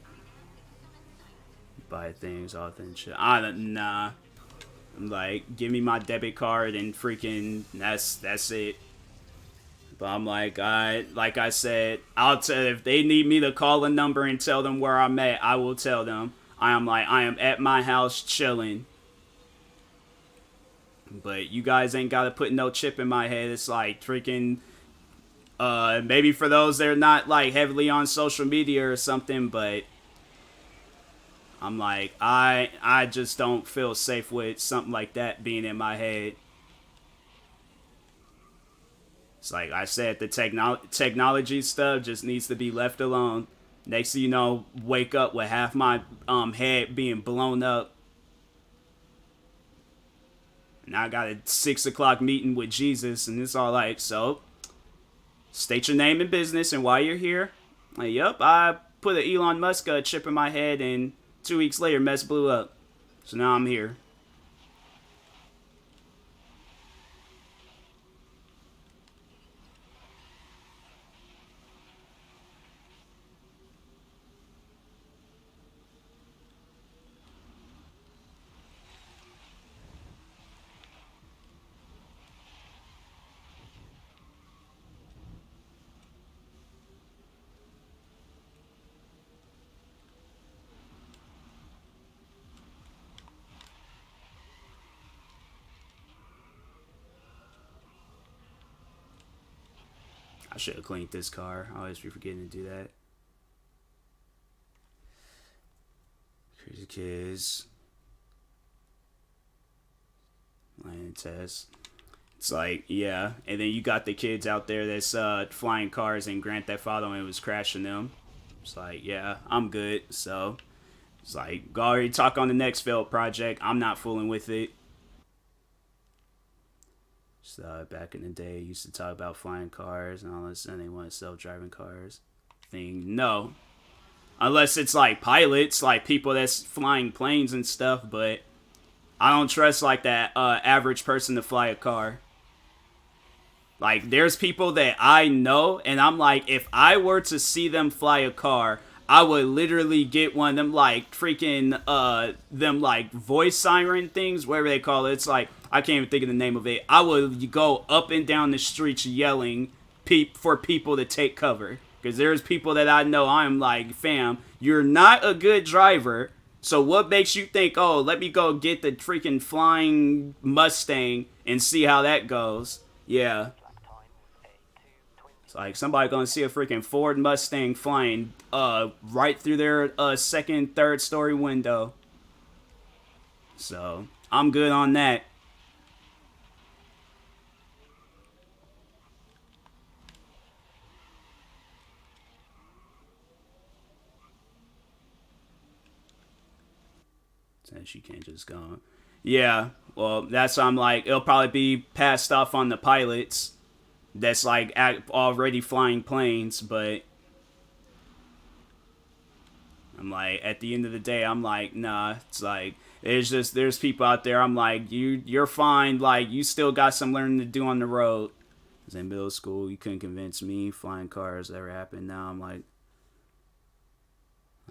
buy things off and shit. Nah. I'm like, give me my debit card and freaking that's it. But I'm like, like I said, I'll tell if they need me to call a number and tell them where I'm at, I will tell them. I am at my house chilling. But you guys ain't gotta put no chip in my head. It's like freaking maybe for those that are not like heavily on social media or something, but I'm like, I just don't feel safe with something like that being in my head. It's like I said, the technology stuff just needs to be left alone. Next thing you know, wake up with half my head being blown up. Now I got a 6 o'clock meeting with Jesus, and it's all like, so state your name and business and why you're here. Like, yup, I put an Elon Musk chip in my head, and 2 weeks later, mess blew up. So now I'm here. I should have cleaned this car. I always be forgetting to do that. Crazy kids. Landing test. It's like, yeah. And then you got the kids out there that's flying cars in Grand Theft Auto and was crashing them. It's like, yeah, I'm good. So, it's like, go already talk on the next failed project. I'm not fooling with it. So, back in the day, used to talk about flying cars, and all of a sudden they want self-driving cars. Thing, no. Unless it's like pilots, like people that's flying planes and stuff, but I don't trust like that average person to fly a car. Like, there's people that I know, and I'm like, if I were to see them fly a car, I would literally get one of them, like, freaking, them, like, voice siren things, whatever they call it. It's like, I can't even think of the name of it. I would go up and down the streets yelling, for people to take cover. Because there's people that I know, I'm like, fam, you're not a good driver. So what makes you think, oh, let me go get the freaking flying Mustang and see how that goes? Yeah. It's like somebody gonna see a freaking Ford Mustang flying right through their second, third story window. So I'm good on that. Since you can't just go. Yeah, well, that's why I'm like, it'll probably be passed off on the pilots that's like already flying planes, but I'm like, at the end of the day, I'm like, nah, it's like, there's people out there, I'm like, you're fine, like, you still got some learning to do on the road. Because in middle school, you couldn't convince me flying cars ever happened. Now I'm like,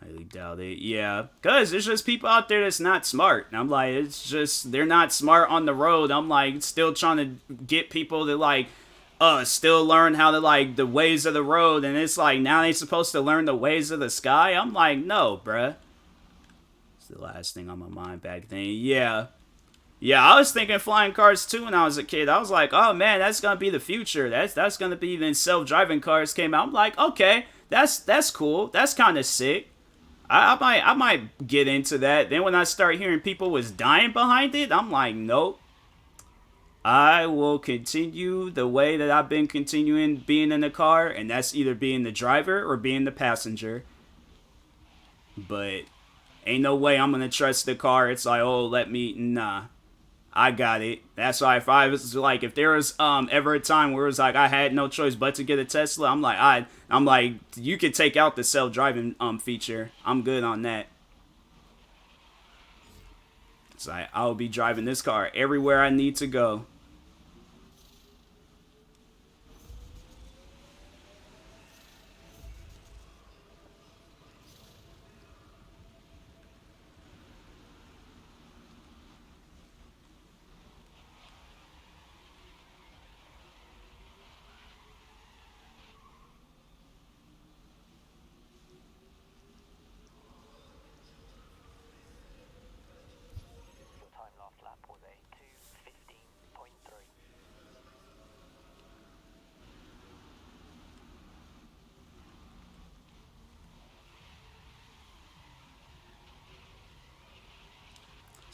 I highly doubt it. Yeah, because there's just people out there that's not smart. And I'm like, it's just, they're not smart on the road. I'm like, still trying to get people to like, still learn how to like the ways of the road. And it's like, now they supposed to learn the ways of the sky? I'm like, no, bruh. It's the last thing on my mind back then. Yeah. Yeah, I was thinking flying cars too when I was a kid. I was like, oh man, that's gonna be the future. That's gonna be when self-driving cars came out. I'm like, okay, that's cool. That's kind of sick. I might get into that. Then when I start hearing people was dying behind it, I'm like, nope. I will continue the way that I've been continuing being in the car, and that's either being the driver or being the passenger. But ain't no way I'm gonna trust the car. It's like, oh, nah. I got it. That's why if I was like, if there was ever a time where it was like I had no choice but to get a Tesla, I'm like, you could take out the self-driving feature. I'm good on that. It's like I'll be driving this car everywhere I need to go.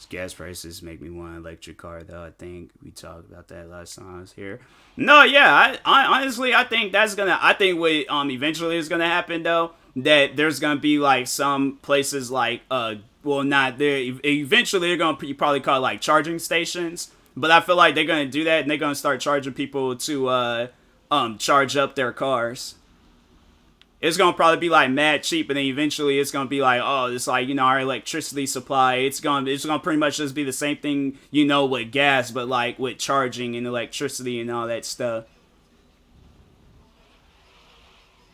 Gas prices make me want an electric car, though. I think we talked about that last time I was here. No, yeah, I honestly, I think what eventually is gonna happen, though, that there's gonna be like some places like not there. Eventually, they're gonna probably call it, like charging stations, but I feel like they're gonna do that and they're gonna start charging people to charge up their cars. It's gonna probably be like mad cheap, and then eventually it's gonna be like, oh, it's like, our electricity supply. It's gonna pretty much just be the same thing, with gas, but like with charging and electricity and all that stuff.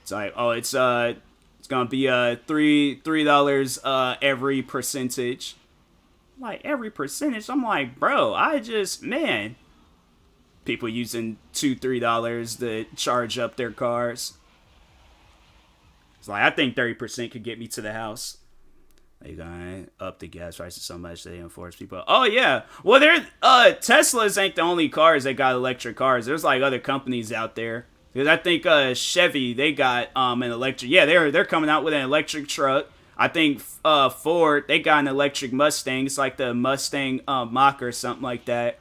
It's like, oh, it's gonna be $3 every percentage. Like every percentage, I'm like, bro, man, people using $2-3 to charge up their cars. It's like, I think 30% could get me to the house. They gonna up the gas prices so much they enforce people. Oh yeah, well Teslas ain't the only cars that got electric cars. There's like other companies out there. Because I think Chevy, they got an electric. Yeah, they're coming out with an electric truck. I think Ford, they got an electric Mustang. It's like the Mustang Mach or something like that.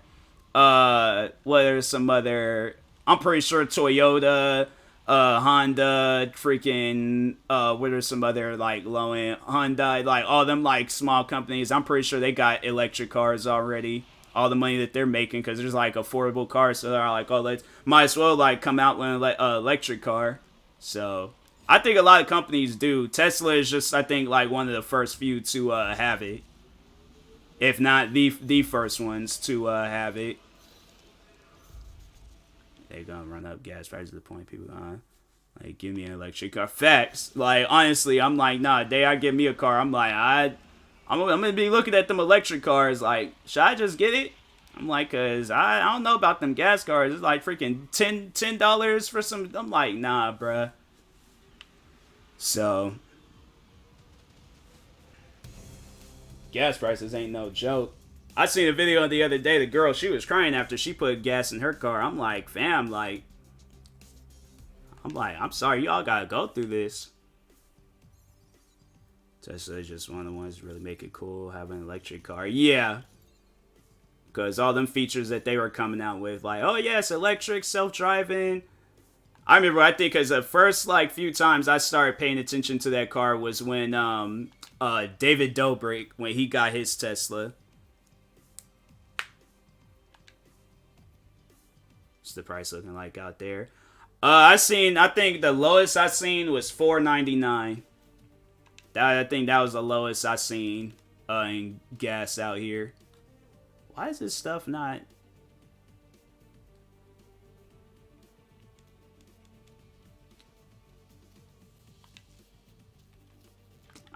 There's some other. I'm pretty sure Toyota. Honda, freaking, what are some other, like, low-end, Hyundai, like, all them, like, small companies, I'm pretty sure they got electric cars already, all the money that they're making, because there's, like, affordable cars, so they're like, oh, might as well, like, come out with an electric car, so, I think a lot of companies do. Tesla is just, I think, like, one of the first few to, have it, if not the first ones to, have it. They're gonna run up gas prices to the point people gonna like give me an electric car. Facts. Like honestly, I'm like, nah, day I get me a car, I'm like, I'm gonna be looking at them electric cars like, should I just get it? I'm like, cause I don't know about them gas cards. It's like freaking $10 for some. I'm like, nah, bruh. So gas prices ain't no joke. I seen a video the other day. The girl, she was crying after she put gas in her car. I'm like, fam, I'm sorry, y'all gotta go through this. Tesla is just one of the ones that really make it cool, have an electric car. Yeah. Because all them features that they were coming out with, like, oh yes, electric, self-driving. I remember, I think, because the first, like, few times I started paying attention to that car was when, David Dobrik, when he got his Tesla. What's the price looking like out there? I think the lowest I seen was $4.99. I think that was the lowest I seen in gas out here. Why is this stuff not?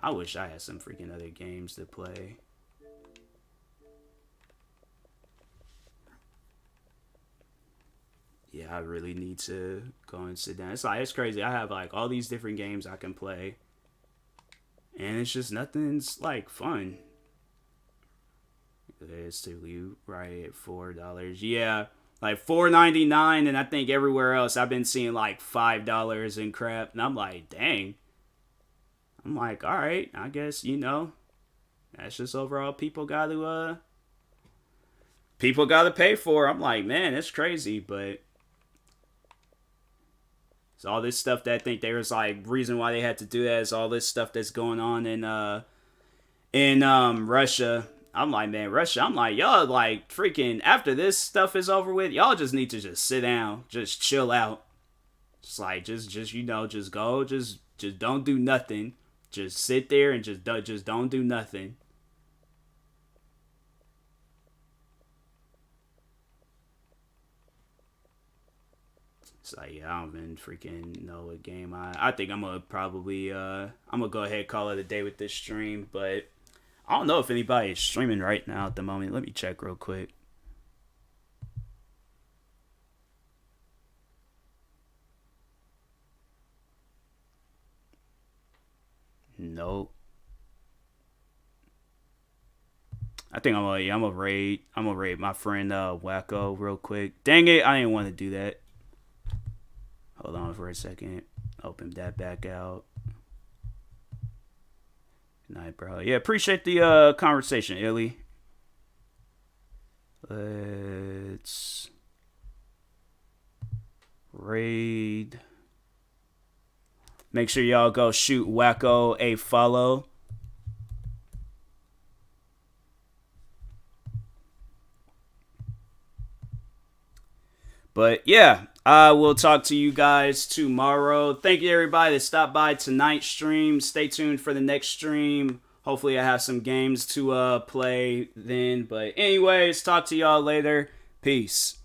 I wish I had some freaking other games to play. Yeah, I really need to go and sit down. It's crazy. I have like all these different games I can play. And it's just nothing's like fun. It's to you right at $4. Yeah, like $4.99, and I think everywhere else I've been seeing like $5 and crap. And I'm like, dang. I'm like, all right, I guess, you know, that's just overall people got to pay for. I'm like, man, it's crazy, but it's all this stuff that I think there was like reason why they had to do that is all this stuff that's going on in Russia. I'm like, man, Russia. I'm like, y'all like freaking after this stuff is over with, y'all just need to just sit down, just chill out. Just like, just you know, just go, just don't do nothing. Just sit there and just don't do nothing. It's like, yeah, I don't even freaking know what game I think I'm gonna probably I'm gonna go ahead and call it a day with this stream, but I don't know if anybody is streaming right now at the moment. Let me check real quick. Nope. I think I'm gonna raid my friend Wacko real quick. Dang it, I didn't want to do that. Hold on for a second. Open that back out. Good night, bro. Yeah, appreciate the conversation, Illy. Let's raid. Make sure y'all go shoot Wacko a follow. But yeah, I will talk to you guys tomorrow. Thank you everybody that stopped by tonight's stream. Stay tuned for the next stream. Hopefully I have some games to play then. But anyways, talk to y'all later. Peace.